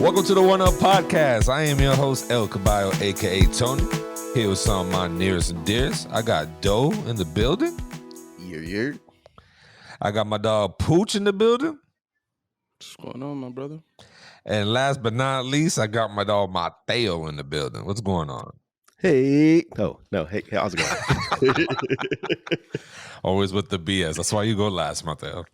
Welcome to the One Up Podcast. I am your host, El Caballo, a.k.a. Tony. Here with some of my nearest and dearest. I got Doe in the building. Yeah. I got my dog Pooch in the building. What's going on, my brother? And last but not least, I got my dog Mateo in the building. What's going on? Hey. Oh, no. Hey, how's it going? Always with the BS. That's why you go last, Mateo.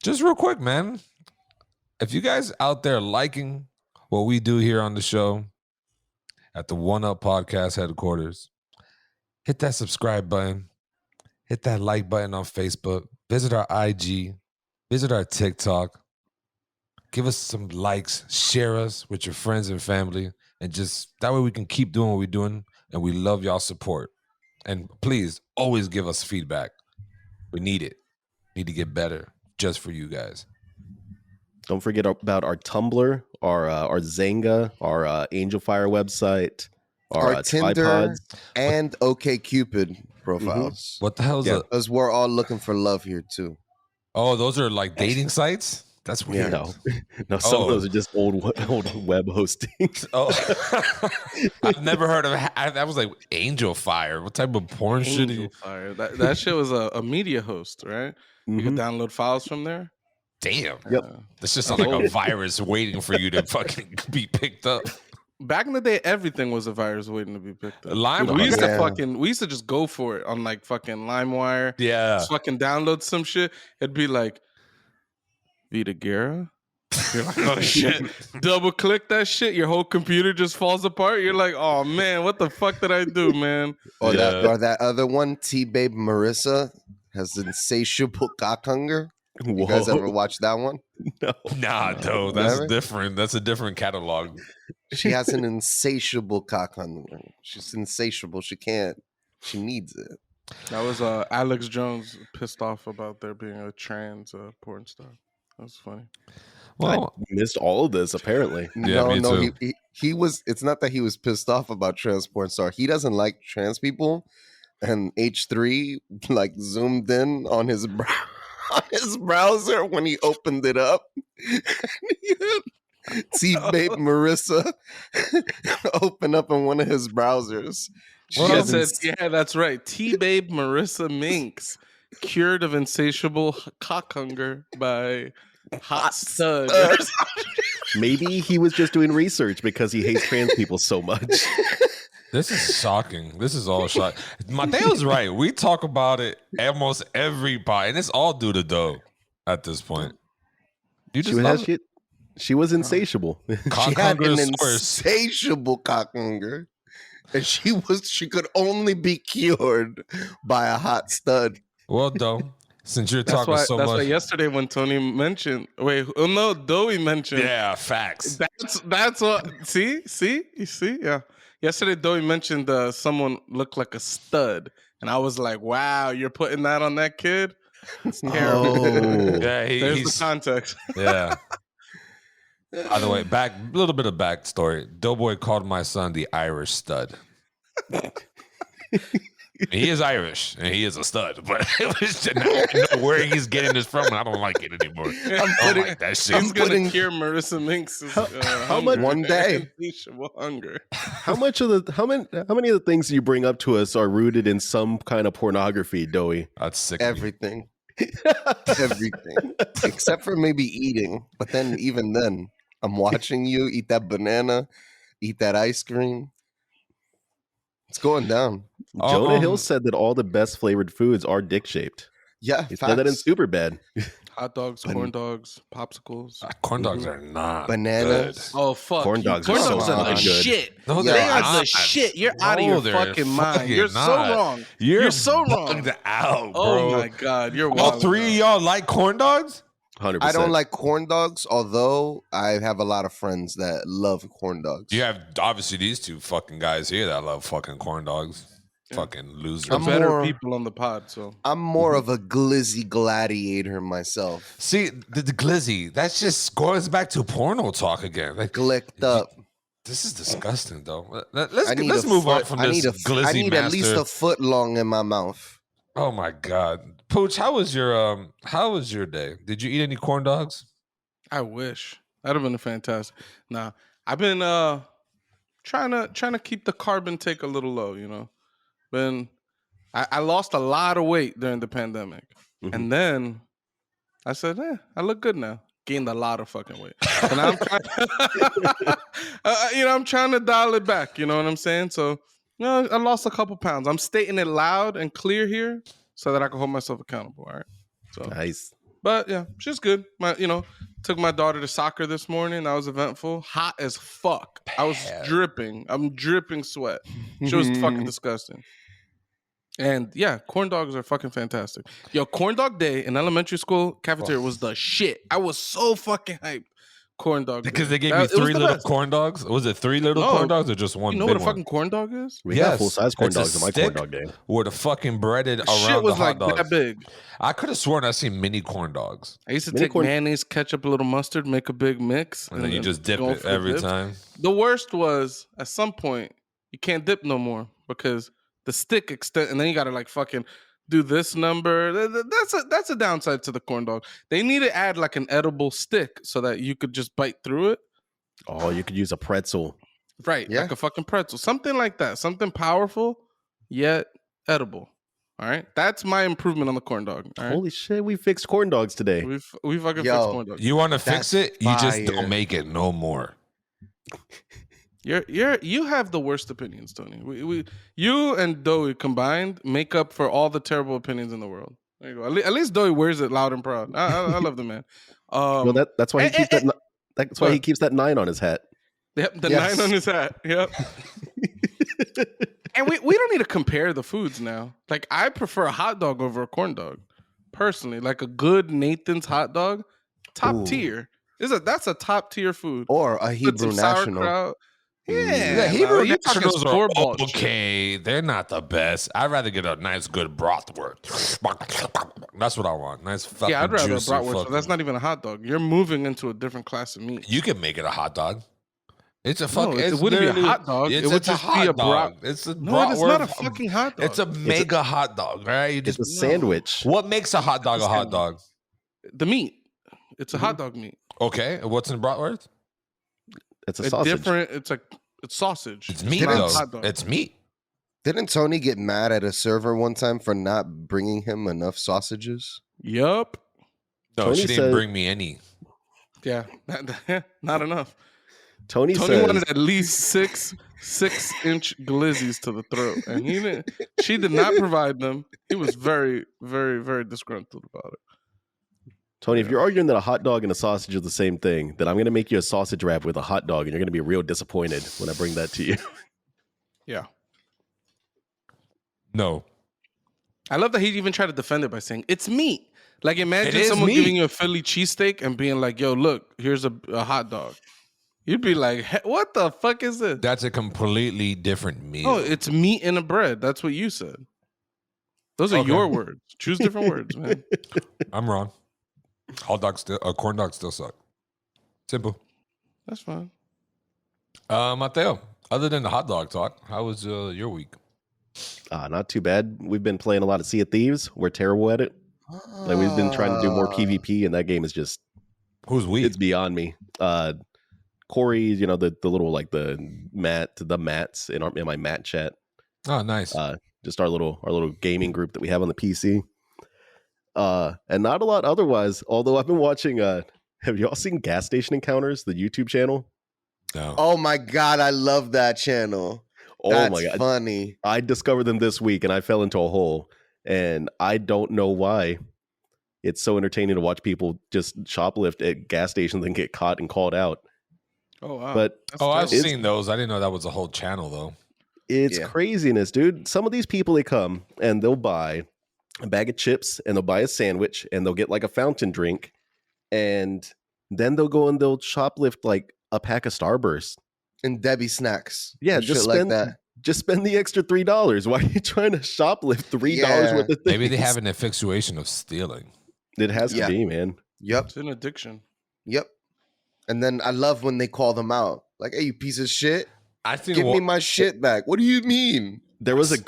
Just real quick, man. If you guys out there liking what we do here on the show at the One Up Podcast headquarters, hit that subscribe button, hit that like button on Facebook, visit our IG, visit our TikTok, give us some likes, share us with your friends and family, and just that way we can keep doing what we're doing, and we love y'all support. And please always give us feedback. We need it. Need to get better just for you guys. Don't forget about our Tumblr, our Zanga, our Angel Fire website, our Tinder, tripods, and OkCupid profiles. What the hell is that? Because we're all looking for love here too. Oh, those are like dating sites? That's weird. No, some of those are just old web hosting. Oh, I've never heard of that. Was like Angel Fire. What type of porn shit? Angel Fire. That shit was a media host, right? You could download files from there. Damn. Yep. This just sounds like a virus waiting for you to fucking be picked up. Back in the day, everything was a virus waiting to be picked up. LimeWire. We used to just go for it on like fucking LimeWire. Yeah. Just fucking download some shit. It'd be like Vita Guerra. You're like, oh shit. Double click that shit. Your whole computer just falls apart. You're like, oh man, what the fuck did I do, man? Or that other one, T-Babe Marissa has insatiable cock hunger. You guys ever watch that one? No. Nah, though. That's different. That's a different catalog. She has an insatiable cock hunger. She's insatiable. She needs it. That was Alex Jones pissed off about there being a trans porn star. That was funny. Well, I missed all of this apparently. Yeah, No. He was. It's not that he was pissed off about trans porn star. He doesn't like trans people, and H3 like zoomed in on his browser when he opened it up. T-Babe Marissa open up in one of his browsers. She said, yeah, that's right. T-Babe Marissa Minx, cured of insatiable cock hunger by hot stud. Maybe he was just doing research because he hates trans people so much. This is shocking. This is all shocking. Mateo's right. We talk about it almost every pod, and it's all due to Doe at this point. She was insatiable. She had an insatiable cock hunger, and she could only be cured by a hot stud. Well, Doe, since you're talking so much, that's why yesterday when Tony mentioned, Doe mentioned, yeah, facts. That's what. See, you see, yeah. Yesterday, Doe mentioned someone looked like a stud, and I was like, "Wow, you're putting that on that kid? It's terrible." Yeah, there's the context. Yeah. By the way, a little bit of backstory. Doughboy called my son the Irish stud. He is Irish and he is a stud, but it was just, I don't know where he's getting this from, and I don't like it anymore. Like that shit. He's gonna cure Marissa Minx's how much one day hunger. How many of the things you bring up to us are rooted in some kind of pornography, Doey? That's sick. Everything, except for maybe eating. But then, even then, I'm watching you eat that banana, eat that ice cream. It's going down. Jonah Hill said that all the best flavored foods are dick shaped. Yeah, he said that in Superbad. Hot dogs, corn dogs, popsicles. Corn dogs are not bananas. Good. Oh fuck! Corn dogs are so the good. Shit. No, they are the shit. You're out of your fucking mind. You're so wrong. You're so wrong. Out, bro. Oh my god, you're all three of y'all like corn dogs? 100%. I don't like corn dogs, although I have a lot of friends that love corn dogs. You have obviously these two fucking guys here that love fucking corn dogs. Yeah. Fucking losers. I'm better people on the pod, so I'm more of a glizzy gladiator myself. See, the glizzy, that's just goes back to porno talk again. Like glicked up. This is disgusting, though. Let's move on from this glizzy I need master. at least a foot long in my mouth. Oh my God, Pooch, how was your day? Did you eat any corn dogs? I wish that'd have been fantastic. Nah, I've been trying to keep the carb intake a little low. You know, I lost a lot of weight during the pandemic, and then I said, I look good now. Gained a lot of fucking weight. So now I'm trying, I'm trying to dial it back. You know what I'm saying? So, I lost a couple pounds. I'm stating it loud and clear here so that I can hold myself accountable. All right. So Nice. But yeah, she's good. Took my daughter to soccer this morning. That was eventful. Hot as fuck. I was dripping. I'm dripping sweat. She was fucking disgusting. And yeah, corn dogs are fucking fantastic. Yo, corn dog day in elementary school cafeteria was the shit. I was so fucking hyped. Corn dog Because day. they gave me 3 little corn dogs. Was it 3 little corn dogs or just one? You know big what a fucking corn dog is? We got full-size corn dogs on my corn dog day. With a fucking breaded around Shit was the hot like dogs. that big. I could have sworn I seen mini corn dogs. I used to take mayonnaise, ketchup, a little mustard, make a big mix, and then you just dip it every time. The worst was at some point you can't dip no more because the stick extend, and then you gotta like fucking do this number. That's a downside to the corn dog. They need to add like an edible stick so that you could just bite through it. Oh, you could use a pretzel. Right, like a fucking pretzel. Something like that. Something powerful, yet edible. All right? That's my improvement on the corn dog. All right? Holy shit, we fixed corn dogs today. We fucking fixed corn dogs. You want to fix it? You just don't make it no more. You have the worst opinions, Tony. You and Doey combined make up for all the terrible opinions in the world. There you go. At least Doey wears it loud and proud. I love the man. Well, that's why he keeps that's why he keeps that 9 on his hat. Yep, the 9 on his hat. Yep. And we don't need to compare the foods now. Like I prefer a hot dog over a corn dog, personally. Like a good Nathan's hot dog, top tier. That's a top tier food. Or a Hebrew National. Yeah, Hebrew Nationals are okay. They're not the best. I'd rather get a nice good bratwurst. That's what I want. Nice fucking I'd rather a juicy bratwurst. So that's not even a hot dog. You're moving into a different class of meat. You can make it a hot dog. It's a fucking. It wouldn't be a hot dog. It would just be a brat. It's a no, it's not a fucking hot dog. It's a mega hot dog, right? It's a sandwich. What makes a hot dog a hot dog? The meat. It's a hot dog meat. Okay, what's in bratwurst? It's a sausage. It's sausage. It's meat though. It's meat. Didn't Tony get mad at a server one time for not bringing him enough sausages? Yup. No, Tony she didn't bring me any. Yeah, not enough. Tony says, wanted at least 6-inch glizzies to the throat, and she did not provide them. He was very, very, very disgruntled about it. Tony, if you're arguing that a hot dog and a sausage are the same thing, then I'm going to make you a sausage wrap with a hot dog, and you're going to be real disappointed when I bring that to you. Yeah. No. I love that he even tried to defend it by saying, it's meat. Like, imagine someone giving you a Philly cheesesteak and being like, yo, look, here's a hot dog. You'd be like, what the fuck is this? That's a completely different meal. Oh, it's meat in a bread. That's what you said. Those are your words. Choose different words, man. I'm wrong. Corn dogs still suck. Simple. That's fine. Mateo, other than the hot dog talk, how was your week? Not too bad. We've been playing a lot of Sea of Thieves. We're terrible at it. Like we've been trying to do more PvP, and that game is just it's beyond me. Corey, the little like the mats in my mat chat. Oh, nice. Just our little gaming group that we have on the PC. And not a lot otherwise. Although I've been watching. Have y'all seen Gas Station Encounters, the YouTube channel? No. Oh my god, I love that channel. That's my god, funny. I discovered them this week, and I fell into a hole, and I don't know why. It's so entertaining to watch people just shoplift at gas stations and get caught and called out. Oh wow! But I've seen those. I didn't know that was a whole channel though. It's craziness, dude. Some of these people, they come and they'll buy a bag of chips and they'll buy a sandwich and they'll get like a fountain drink, and then they'll go and they'll shoplift like a pack of Starburst and Debbie snacks. Yeah, just spend like that. Just spend the extra $3. Why are you trying to shoplift $3 worth of things? Maybe they have an infatuation of stealing. It has to be, man. Yep. It's an addiction. Yep. And then I love when they call them out. Like, hey, you piece of shit. Give me my shit back. What do you mean? There was a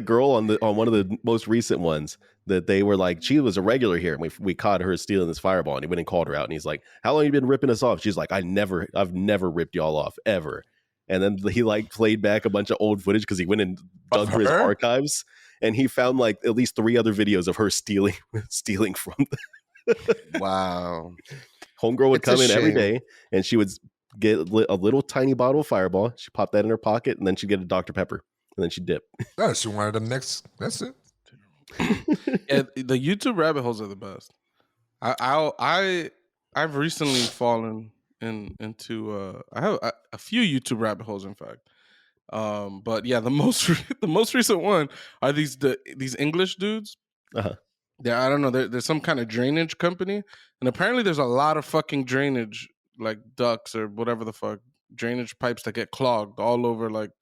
girl on one of the most recent ones that they were like, she was a regular here, and we caught her stealing this fireball, and he went and called her out, and he's like, how long have you been ripping us off? She's like, I've never ripped y'all off ever. And then he like played back a bunch of old footage because he went and dug through his archives, and he found like at least 3 other videos of her stealing from them. Wow. Homegirl would come in every day, and she would get a little tiny bottle of Fireball. She popped that in her pocket, and then she'd get a Dr. Pepper, and then she'd dip. Oh, she wanted them next. That's it. Yeah, the YouTube rabbit holes are the best. I've recently fallen into I have a few YouTube rabbit holes, in fact. But yeah, the most recent one are these English dudes. Uh-huh. Yeah, I don't know. There's some kind of drainage company, and apparently there's a lot of fucking drainage, like ducts or whatever the fuck, drainage pipes that get clogged all over, like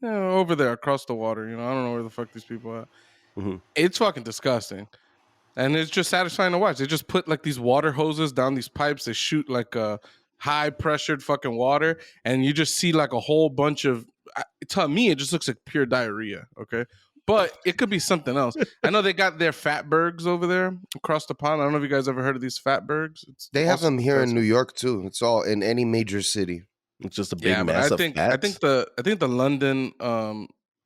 over there across the water. I don't know where the fuck these people are. Mm-hmm. It's fucking disgusting. And it's just satisfying to watch. They just put like these water hoses down these pipes. They shoot like a high pressured fucking water, and you just see like a whole bunch of. To me, it just looks like pure diarrhea. Okay, but it could be something else. I know they got their fatbergs over there across the pond. I don't know if you guys ever heard of these fatbergs. They have them here in New York too. It's all in any major city. It's just a big mass of fat. I think the London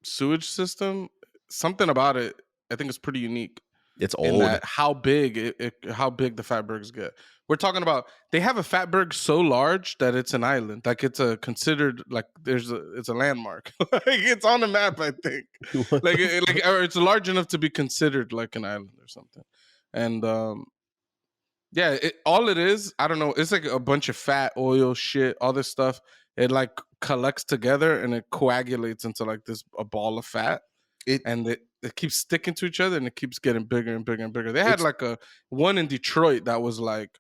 sewage system, something about it, I think it's pretty unique. It's old. How big the fatbergs get. We're talking about they have a fatberg so large that it's an island. Like it's considered like it's a landmark. Like it's on the map, I think. Or it's large enough to be considered like an island or something. And yeah, all it is, I don't know. It's like a bunch of fat, oil, shit, all this stuff. It like collects together and it coagulates into like a ball of fat. It keeps sticking to each other, and it keeps getting bigger and bigger and bigger. They had like one in Detroit that was like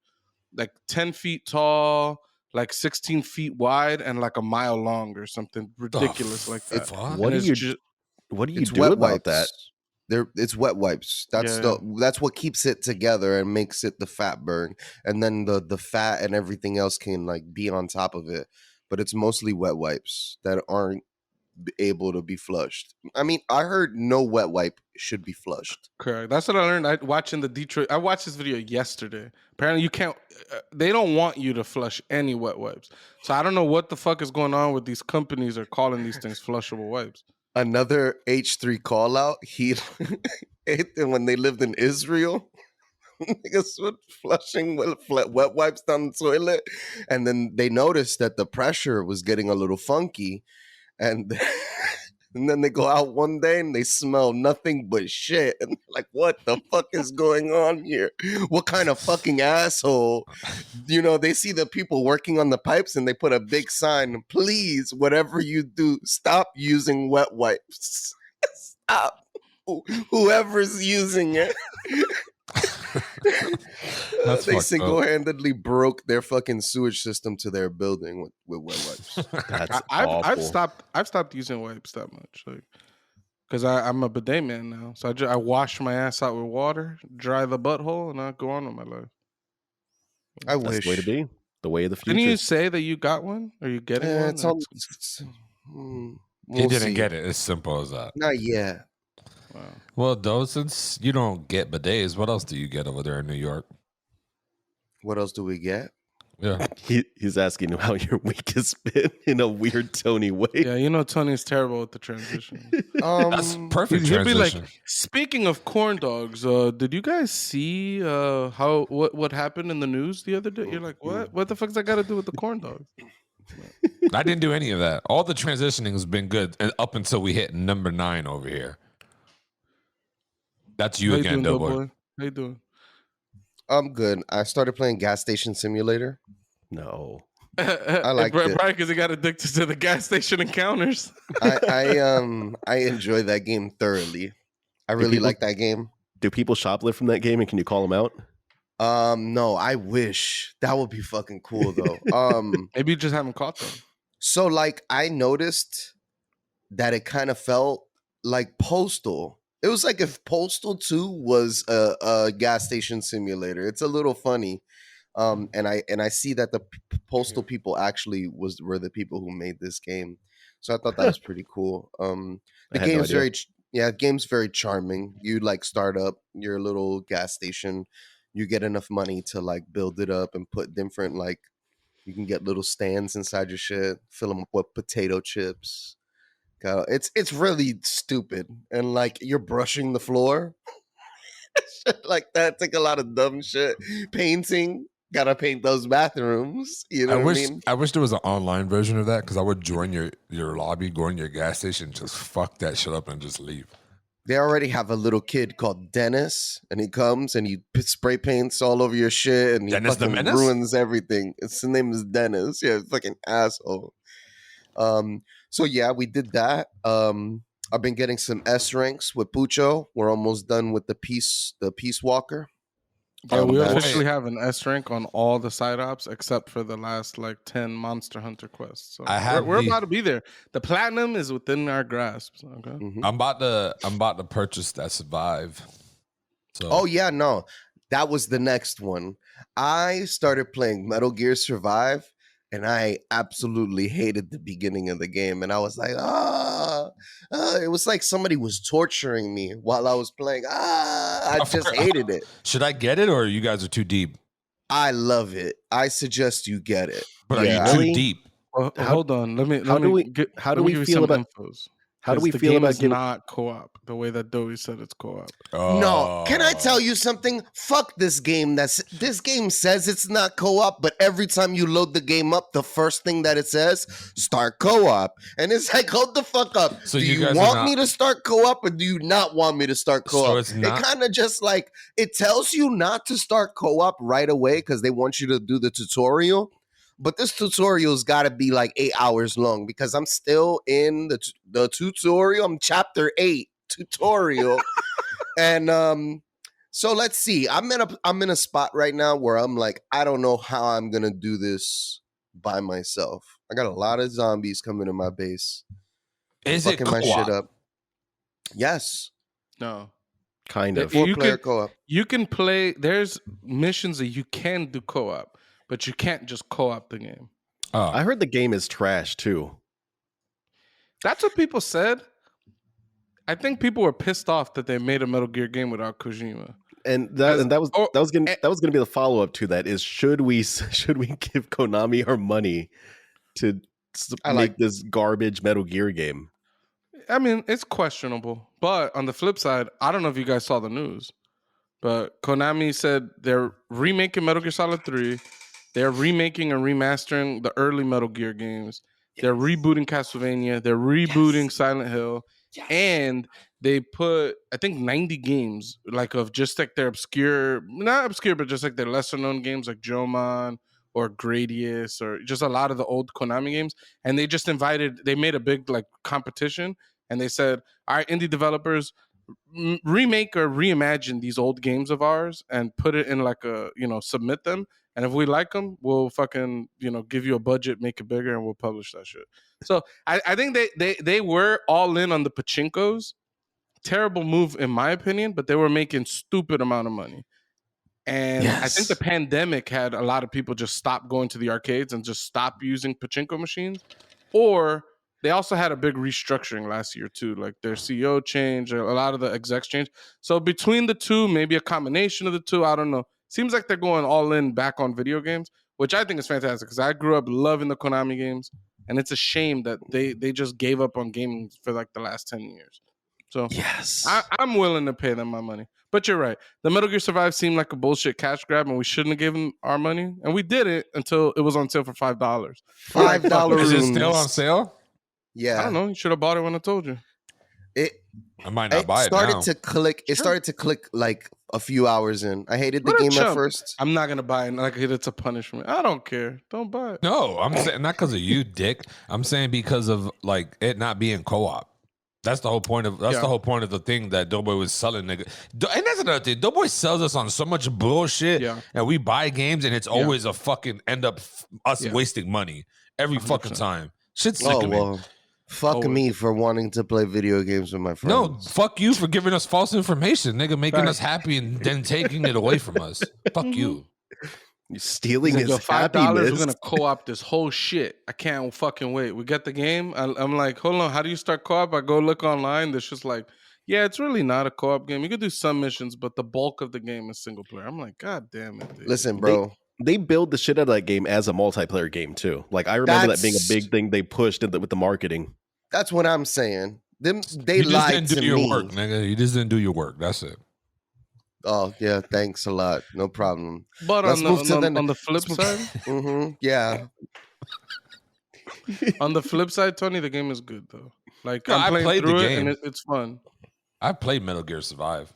10 feet tall, like 16 feet wide, and like a mile long or something ridiculous like that. What do you do about that? It's wet wipes. That's what keeps it together and makes it the fatberg, and then the fat and everything else can like be on top of it. But it's mostly wet wipes that aren't able to be flushed. I mean, I heard no wet wipe should be flushed. Correct. That's what I learned. I watched this video yesterday. Apparently you can't, they don't want you to flush any wet wipes. So I don't know what the fuck is going on with these companies are calling these things flushable wipes. Another H3 call out. When they lived in Israel, niggas were flushing wet wipes down the toilet, and then they noticed that the pressure was getting a little funky. And then they go out one day and they smell nothing but shit. And they're like, what the fuck is going on here? What kind of fucking asshole? They see the people working on the pipes and they put a big sign, please, whatever you do, stop using wet wipes. Stop. Whoever's using it. They single-handedly broke their fucking sewage system to their building with wet wipes. That's awful. I've stopped using wipes that much, like, because I'm a bidet man now. So I wash my ass out with water, dry the butthole, and I go on with my life. That's the way to be. The way of the future. Didn't you say that you got one? Are you getting one? He didn't get it. It's simple as that. Not yet. Wow. Well, though, since you don't get bidets, what else do you get over there in New York? What else do we get? Yeah. He's asking how your week has been in a weird Tony way. Yeah, Tony's terrible with the transition. That's perfect He'll be transition. like, speaking of corn dogs, did you guys see what happened in the news the other day? You're like, what? What the fuck's that got to do with the corn dogs? I didn't do any of that. All the transitioning has been good up until we hit number 9 over here. That's you again, Doughboy. How you doing? I'm good. I started playing Gas Station Simulator. No. I like it. Probably because he got addicted to the gas station encounters. I enjoy that game thoroughly. I really like that game. Do people shoplift from that game, and can you call them out? No, I wish. That would be fucking cool though. Maybe you just haven't caught them. So like I noticed that it kind of felt like Postal. It was like if Postal 2 was a gas station simulator. It's a little funny. And I see that the postal people actually were the people who made this game, so I thought that was pretty cool. The game's game's very charming. You like start up your little gas station, you get enough money to like build it up and put different like you can get little stands inside your shit, fill them up with potato chips. It's really stupid, and like you're brushing the floor. Shit like that. Take a lot of dumb shit. Painting. Gotta paint those bathrooms. You know what I mean? I wish there was an online version of that because I would join your lobby, go in your gas station, just fuck that shit up and just leave. They already have a little kid called Dennis, and he comes and he spray paints all over your shit, and he Dennis fucking ruins everything. His name is Dennis. Yeah, fucking asshole. So yeah, we did that. I've been getting some S ranks with Pucho. We're almost done with the Peace Walker. Yeah, we officially have an S rank on all the side ops except for the last like 10 Monster Hunter quests. So we're about to be there. The platinum is within our grasp. Okay. Mm-hmm. I'm about to purchase that Survive. So. Oh yeah, no, that was the next one. I started playing Metal Gear Survive, and I absolutely hated the beginning of the game. And I was like, it was like somebody was torturing me while I was playing. I just hated it. Should I get it, or you guys are too deep? I love it. I suggest you get it. But are you too deep? Well, hold on. How do we feel about not co-op the way that Doey said it's co-op? No, can I tell you something? Fuck this game. This game says it's not co-op, but every time you load the game up, the first thing that it says, start co-op, and it's like, hold the fuck up. So do you want me to start co-op, or do you not want me to start co-op? So it kind of just like it tells you not to start co-op right away because they want you to do the tutorial. But this tutorial's got to be like 8 hours long because I'm still in the tutorial. I'm chapter 8 tutorial, and so let's see. I'm in a spot right now where I'm like, I don't know how I'm gonna do this by myself. I got a lot of zombies coming in my base. Is it co-op? My shit up? Yes. No. Kind of. 4-player co-op. You can play. There's missions that you can do co-op. But you can't just co-op the game. I heard the game is trash too. That's what people said. I think people were pissed off that they made a Metal Gear game without Kojima. And that was gonna be the follow up to that. Is should we give Konami our money to make this garbage Metal Gear game? I mean, it's questionable. But on the flip side, I don't know if you guys saw the news, but Konami said they're remaking Metal Gear Solid 3. They're remaking and remastering the early Metal Gear games. They're rebooting Castlevania. They're rebooting Silent Hill. And they put, I think, 90 games, like of just like their obscure, not obscure, but just like their lesser known games like Jomon or Gradius or just a lot of the old Konami games. And they just they made a big like competition. And they said, all right, indie developers, remake or reimagine these old games of ours and put it in like submit them. And if we like them, we'll fucking, give you a budget, make it bigger, and we'll publish that shit. So I think they were all in on the pachinkos. Terrible move, in my opinion, but they were making stupid amount of money. And I think the pandemic had a lot of people just stop going to the arcades and just stop using pachinko machines. Or they also had a big restructuring last year, too. Like their CEO changed, a lot of the execs changed. So between the two, maybe a combination of the two, I don't know. Seems like they're going all in back on video games, which I think is fantastic because I grew up loving the Konami games, and it's a shame that they just gave up on gaming for like the last 10 years. So yes, I'm willing to pay them my money. But you're right. The Metal Gear Survive seemed like a bullshit cash grab, and we shouldn't have given our money. And we did it until it was on sale for $5. $5. Is it still on sale? Yeah. I don't know. You should have bought it when I told you. I might not buy it now. It started to click like a few hours in. I hated the game at first. I'm not gonna buy it. Like it's a punishment. I don't care. Don't buy it. No, I'm saying not because of you, Dick. I'm saying because of like it not being co-op. That's the whole point of the whole point of the thing that Doughboy was selling, nigga. And that's another thing. Doughboy sells us on so much bullshit, and we buy games, and it's always a fucking end up us wasting money every 100%. Fucking time. Shit's sick of me. Fuck me for wanting to play video games with my friends. No, fuck you for giving us false information, nigga, making us happy and then taking it away from us. Fuck you. You're stealing He's like, his yo, $5, we're happiness. gonna co-op this whole shit. I can't fucking wait. We get the game. I'm like, hold on, how do you start co-op? I go look online. There's just like, yeah, it's really not a co-op game. You could do some missions, but the bulk of the game is single player. I'm like, God damn it, dude. Listen, bro. They build the shit out of that game as a multiplayer game too. Like I remember that being a big thing they pushed with the marketing. That's what I'm saying. They You just lied didn't do to your me. work, nigga. You just didn't do your work. That's it. Oh yeah, thanks a lot. No problem. But Let's move to on the flip side, yeah. on the flip side, Tony, the game is good though. Like No, I'm I played playing the through it game. and it's fun. I played Metal Gear Survive.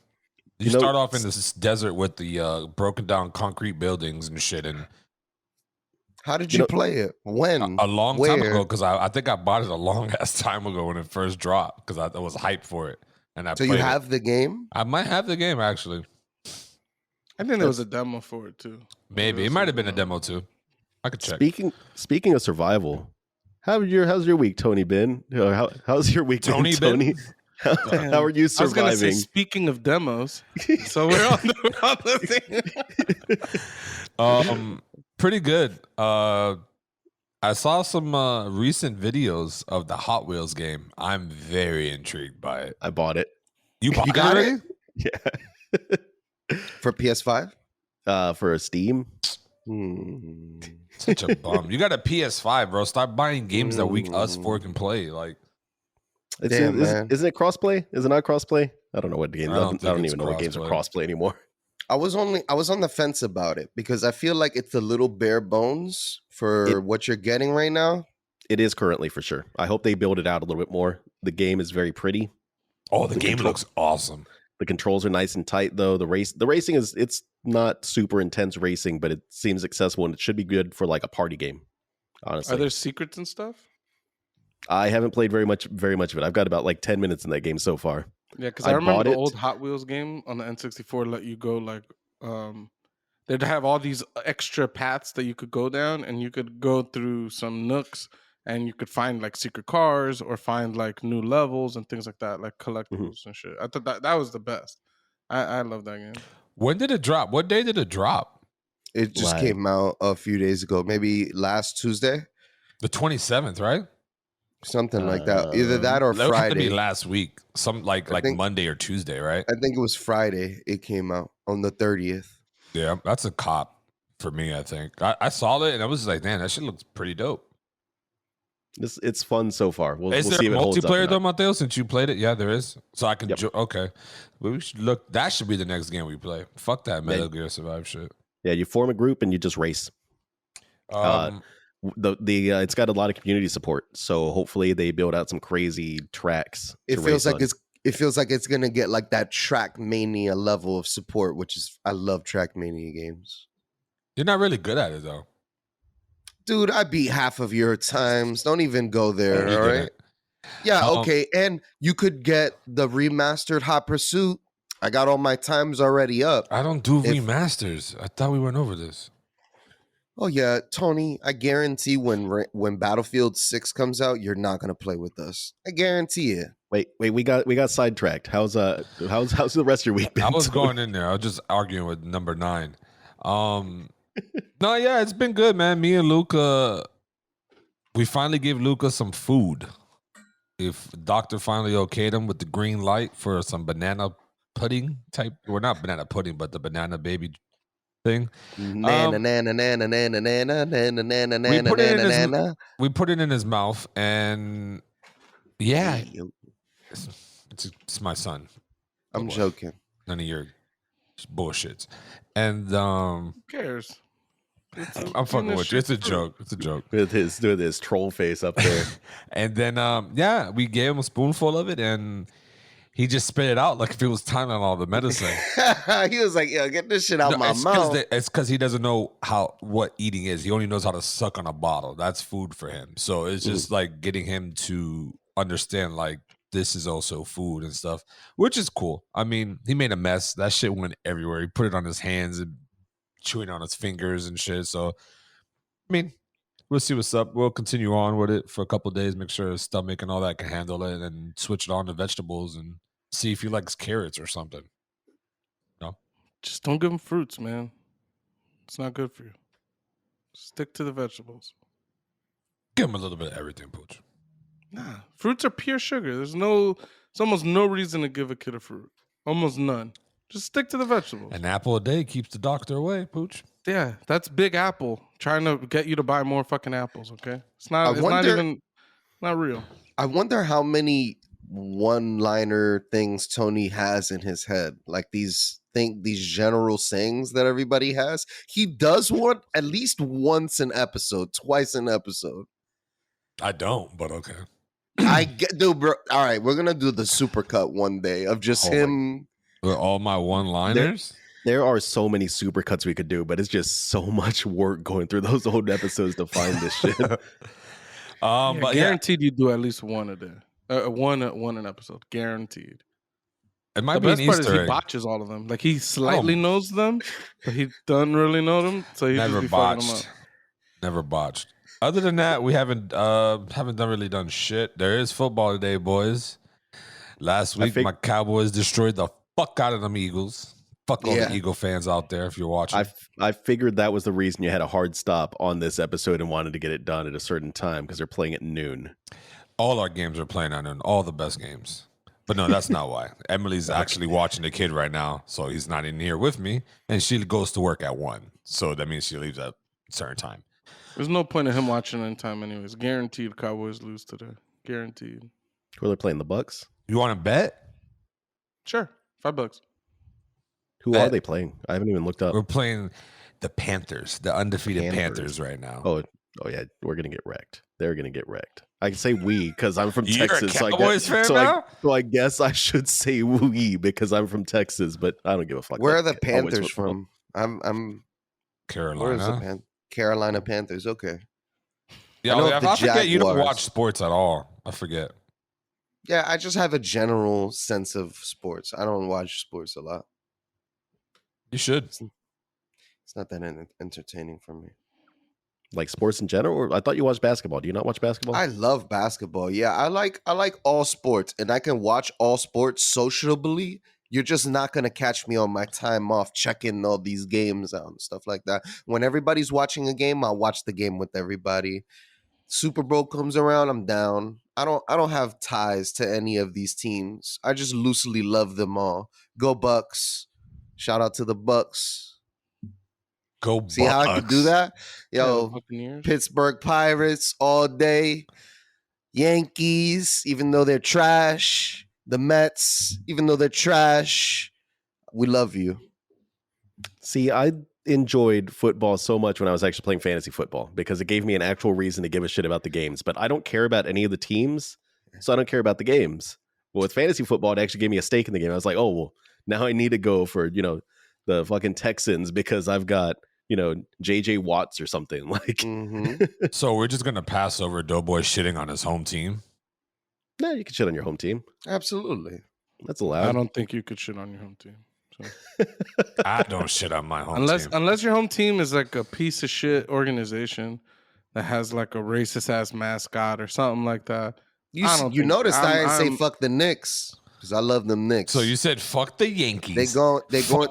You, You know, start off in this desert with the broken down concrete buildings and shit, and How did you play it? When? a long Where? time ago, because I think I bought it a long ass time ago when it first dropped, because I was hyped for it. And I So you have the game? I might have the game actually. I think there was a demo for it too. Maybe it might have been a demo too. I could check. Speaking of survival, how's your week, Tony? Been? How's your week, Tony been, Tony? been? How are you surviving? I was gonna say, speaking of demos, so we're on the thing. Pretty good. I saw some recent videos of the Hot Wheels game. I'm very intrigued by it. I bought it. You got it? Yeah. For PS5? For Steam. Such a bum. You got a PS5, bro. Stop buying games that us four can play. Like, Isn't it crossplay? Is it not crossplay? I don't know what games. I don't even know what games are crossplay anymore. I was on the fence about it because I feel like it's a little bare bones for what you're getting right now. It is currently for sure. I hope they build it out a little bit more. The game is very pretty. Oh, the game looks awesome. The controls are nice and tight though. The racing it's not super intense racing, but it seems accessible and it should be good for like a party game. Honestly. Are there secrets and stuff? I haven't played very much of it. I've got about like 10 minutes in that game so far. Yeah, because I remember the old Hot Wheels game on the N64 let you go like they'd have all these extra paths that you could go down, and you could go through some nooks, and you could find like secret cars or find like new levels and things like that, like collectibles and shit. I thought that was the best. I love that game. When did it drop? What day did it drop? It just came out a few days ago, maybe last Tuesday. The 27th, right? Something like that. Either that or That would have to Friday. be last week. Some like Monday or Tuesday, right? I think it was Friday. It came out on the 30th. Yeah, that's a cop for me, I think. I saw it and I was like, man, that shit looks pretty dope. It's fun so far. We'll Is there see if it holds up multiplayer or though, not. Mateo? Since you played it, yeah, there is. So I can. Okay, well, we should look. That should be the next game we play. Fuck that Metal Gear Survive shit. Yeah, you form a group and you just race. It's got a lot of community support, so hopefully they build out some crazy tracks. It feels like it's gonna get like that Trackmania level of support, which is I love Trackmania games. You're not really good at it though, dude. I beat half of your times. Don't even go there. All right. Yeah. Okay. And you could get the remastered Hot Pursuit. I got all my times already up. I don't do remasters. I thought we went over this. Oh yeah, Tony, I guarantee when Battlefield 6 comes out, you're not gonna play with us. I guarantee it. Wait, we got sidetracked. How's the rest of your week been? I was going in there. I was just arguing with number 9. No, yeah, it's been good, man. Me and Luca, we finally gave Luca some food. If doctor finally okayed him with the green light for some banana pudding type, well, not banana pudding, but the banana baby thing. We put it in his mouth, and yeah, it's my son. I'm joking. None of your bullshits. And who cares? I'm fucking with you. It's a joke. It's a joke. With his troll face up there. And then yeah, we gave him a spoonful of it, and he just spit it out like if it was time on all the medicine. He was like, "Yo, get this shit out my mouth." It's because he doesn't know what eating is. He only knows how to suck on a bottle. That's food for him. So it's just like getting him to understand like this is also food and stuff, which is cool. I mean, he made a mess. That shit went everywhere. He put it on his hands and chewing on his fingers and shit. So, I mean, we'll see what's up. We'll continue on with it for a couple of days, make sure his stomach and all that can handle it, and switch it on to vegetables and see if he likes carrots or something. No? Just don't give him fruits, man. It's not good for you. Stick to the vegetables. Give him a little bit of everything, Pooch. Nah, fruits are pure sugar. It's almost no reason to give a kid a fruit. Almost none. Just stick to the vegetables. An apple a day keeps the doctor away, Pooch. Yeah, that's Big Apple trying to get you to buy more fucking apples. Okay, not real. I wonder how many one-liner things Tony has in his head, like these general sayings that everybody has. He does one at least once an episode, twice an episode. I don't, but okay. I get, dude, bro. All right, we're gonna do the supercut one day of just him. With all my one-liners. There are so many supercuts we could do, but it's just so much work going through those old episodes to find this shit. But guaranteed you do at least one a day. One an episode. Guaranteed. It might the be best an part Easter is egg. He botches all of them. Like he slightly knows them, but he doesn't really know them. So he Never just be fucking them up. botched. Never botched. Other than that, we haven't really done shit. There is football today, boys. Last week, my Cowboys destroyed the fuck out of them Eagles. Fuck all the Eagle fans out there if you're watching. I figured that was the reason you had a hard stop on this episode and wanted to get it done at a certain time because they're playing at noon. All our games are playing at noon. All the best games. But no, that's not why. Emily's actually watching the kid right now, so he's not in here with me, and she goes to work at 1. So that means she leaves at a certain time. There's no point in him watching in time anyways. Guaranteed Cowboys lose today. Guaranteed. Who are they playing? The Bucks? You want to bet? Sure. $5. Who are they playing? I haven't even looked up. We're playing the Panthers, the undefeated Panthers right now. Oh yeah, we're gonna get wrecked. They're gonna get wrecked. I can say we because I'm from You're Texas. a Cowboys fan now? So I guess I should say we because I'm from Texas, but I don't give a fuck. Where are the Panthers from? I'm Carolina. Where's the Carolina Panthers? Okay. Yeah, I forget you don't watch sports at all. I forget. Yeah, I just have a general sense of sports. I don't watch sports a lot. You should. It's not that entertaining for me. Like sports in general? Or I thought you watched basketball. Do you not watch basketball? I love basketball. Yeah, I like all sports, and I can watch all sports sociably. You're just not going to catch me on my time off checking all these games out and stuff like that. When everybody's watching a game, I'll watch the game with everybody. Super Bowl comes around, I'm down. I don't have ties to any of these teams. I just loosely love them all. Go Bucks. Shout out to the Bucks. Go Bucks. See how I could do that? Yo, Pittsburgh Pirates all day. Yankees, even though they're trash. The Mets, even though they're trash. We love you. See, I enjoyed football so much when I was actually playing fantasy football because it gave me an actual reason to give a shit about the games. But I don't care about any of the teams, so I don't care about the games. Well, with fantasy football, it actually gave me a stake in the game. I was like, oh, well, now I need to go for, the fucking Texans because I've got, JJ Watts or something. Like, So we're just going to pass over Doughboy shitting on his home team? No, you can shit on your home team. Absolutely. That's allowed. I don't think you could shit on your home team. So. I don't shit on my home team. Unless your home team is like a piece of shit organization that has like a racist ass mascot or something like that. You noticed I didn't say fuck the Knicks because I love them Knicks. So you said fuck the Yankees. They go,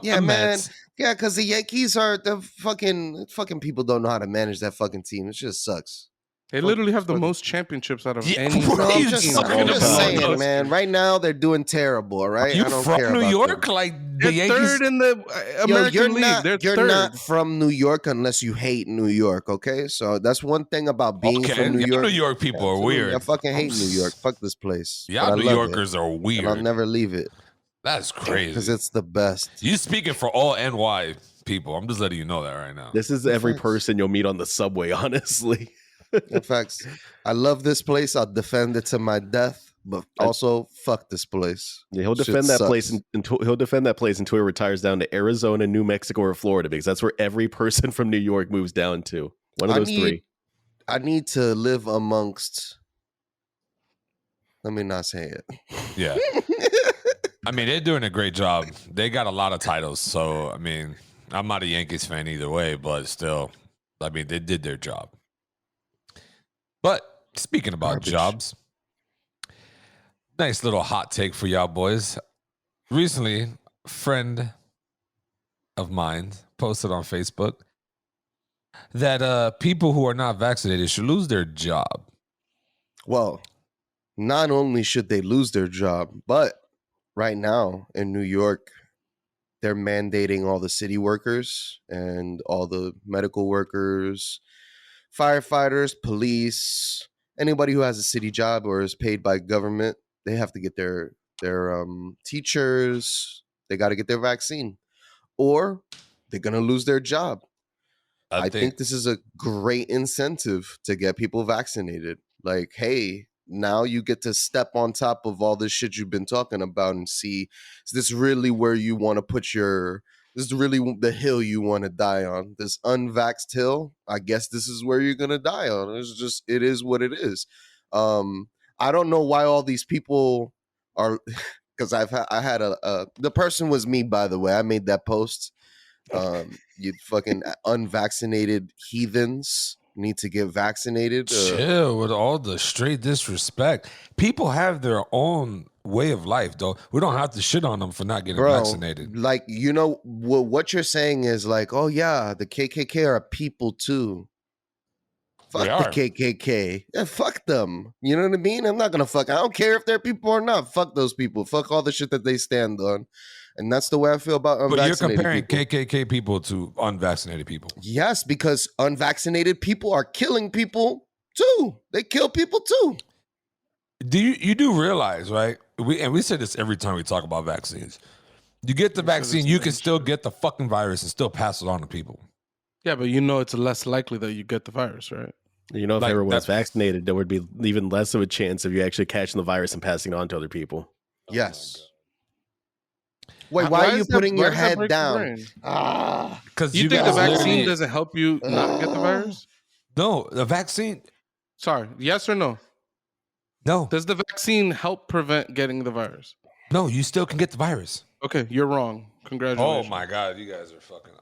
yeah, man. Mets. Yeah, because the Yankees are the fucking people don't know how to manage that fucking team. It just sucks. They literally have the most championships out of any. No, I'm just saying, man. Right now they're doing terrible. All right, You I don't from care New about York? them. Like They're the Yankees? third in the American League. You're not from New York unless you hate New York. Okay, so that's one thing about being from New York. New York people are weird. I fucking hate New York. Fuck this place. Y'all New Yorkers are weird. And I'll never leave it. That's crazy. Because it's the best. You speaking for all NY people. I'm just letting you know that right now. This is every person you'll meet on the subway, honestly. In fact, I love this place. I'll defend it to my death, but also fuck this place. Yeah, he'll defend that place until he retires down to Arizona, New Mexico, or Florida, because that's where every person from New York moves down to. One of those three. I need to live amongst. Let me not say it. Yeah. I mean, they're doing a great job. They got a lot of titles. So, I mean, I'm not a Yankees fan either way, but still, I mean, they did their job. But speaking about jobs, nice little hot take for y'all boys. Recently, a friend of mine posted on Facebook that people who are not vaccinated should lose their job. Well, not only should they lose their job, but right now in New York, they're mandating all the city workers and all the medical workers, firefighters, police, anybody who has a city job or is paid by government, they have to get their teachers, they got to get their vaccine or they're going to lose their job. I think this is a great incentive to get people vaccinated. Like, hey, now you get to step on top of all this shit you've been talking about and see, is this really where you want to put this is really the hill you want to die on? This unvaxxed hill? I guess this is where you're going to die on. It is what it is. I don't know why all these people are, because I had the person was me, by the way. I made that post. You fucking unvaccinated heathens need to get vaccinated. Chill with all the straight disrespect. People have their own way of life, though. We don't have to shit on them for not getting vaccinated. Like, you know, what you're saying is like, oh yeah, the KKK are people too. Fuck the KKK. Yeah, fuck them. You know what I mean? I'm not gonna fuck. I don't care if they're people or not. Fuck those people. Fuck all the shit that they stand on. And that's the way I feel about unvaccinated people. But you're comparing KKK people to unvaccinated people. Yes, because unvaccinated people are killing people too. They kill people too. Do you do realize, right? We say this every time we talk about vaccines. You get the vaccine, you can still get the fucking virus and still pass it on to people. Yeah, but you know it's less likely that you get the virus, right? You know, if everyone was vaccinated, there would be even less of a chance of you actually catching the virus and passing it on to other people. Yes. Wait, why are you putting your head down? Because you think the vaccine doesn't help you not get the virus? No, the vaccine. Sorry, yes or no? No. Does the vaccine help prevent getting the virus? No, you still can get the virus. Okay, you're wrong. Congratulations. Oh my God, you guys are fucking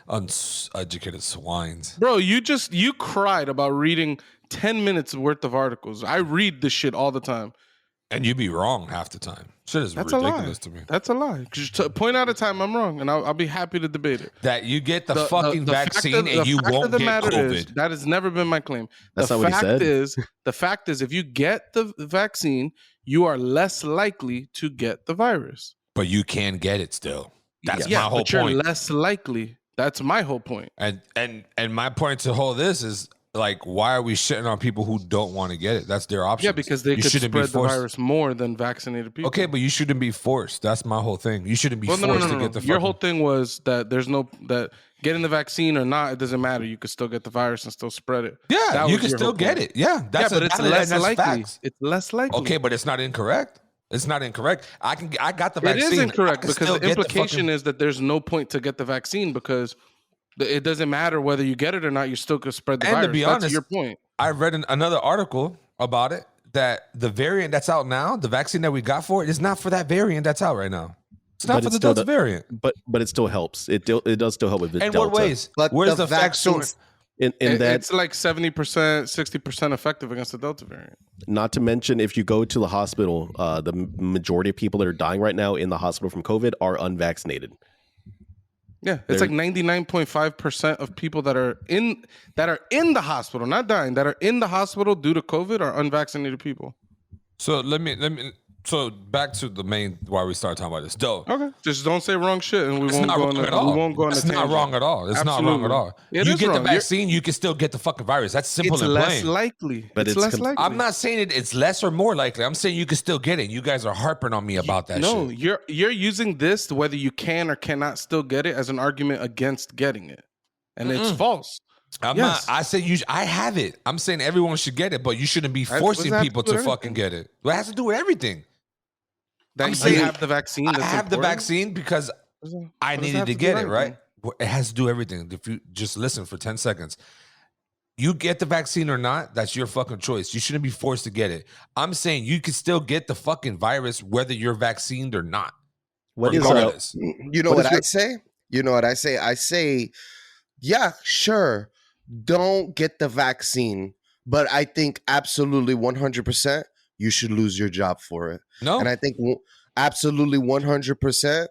uneducated swines. Bro, you cried about reading 10 minutes worth of articles. I read this shit all the time. And you be wrong half the time. Shit is ridiculous to me. That's a lie. Point out a time I'm wrong, and I'll be happy to debate it. That you get the fucking vaccine and you won't get COVID. That has never been my claim. That's not what he said. The fact is, if you get the vaccine, you are less likely to get the virus. But you can get it still. That's my whole point. You're less likely. That's my whole point. And my point to hold this is, like, why are we shitting on people who don't want to get it? That's their option. Yeah, because they could spread the virus more than vaccinated people. Okay, but you shouldn't be forced. That's my whole thing. You shouldn't be forced to get the Your whole thing was that that getting the vaccine or not, it doesn't matter. You could still get the virus and still spread it. Yeah, you can still get it. Yeah, but it's less likely. Facts. It's less likely. Okay, but it's not incorrect. It's not incorrect. I got the vaccine. It is incorrect because the implication is that there's no point to get the vaccine because it doesn't matter whether you get it or not. You still could spread the virus. To be honest, that's your point. I read another article about it that the variant that's out now, the vaccine that we got for it, is not for that variant that's out right now. It's not for the Delta variant. But it still helps. It does still help with the Delta. In what ways? But where's the vaccine? It's like 70%, 60% effective against the Delta variant. Not to mention, if you go to the hospital, the majority of people that are dying right now in the hospital from COVID are unvaccinated. Yeah, it's like 99.5% of people that are in the hospital, not dying, that are in the hospital due to COVID are unvaccinated people. So let me. So back to the main why we started talking about this. Okay, just don't say wrong shit, and we won't go on. It's not wrong at all. It's not wrong at all. You get the vaccine, you can still get the fucking virus. That's simple and plain. It's less likely. But it's less likely. I'm not saying it's less or more likely. I'm saying you can still get it. You guys are harping on me about that shit. No, you're using this, whether you can or cannot still get it, as an argument against getting it, and it's false. I'm not. I say I have it. I'm saying everyone should get it, but you shouldn't be forcing people to fucking get it. It has to do with everything. I'm saying you have the vaccine. I have the vaccine because I needed to get it, right? It has to do everything. If you just listen for 10 seconds, you get the vaccine or not, that's your fucking choice. You shouldn't be forced to get it. I'm saying you can still get the fucking virus whether you're vaccinated or not. Regardless. You know what I say? You know what I say? I say, yeah, sure, don't get the vaccine, but I think absolutely 100% you should lose your job for it. No. And I think absolutely 100%,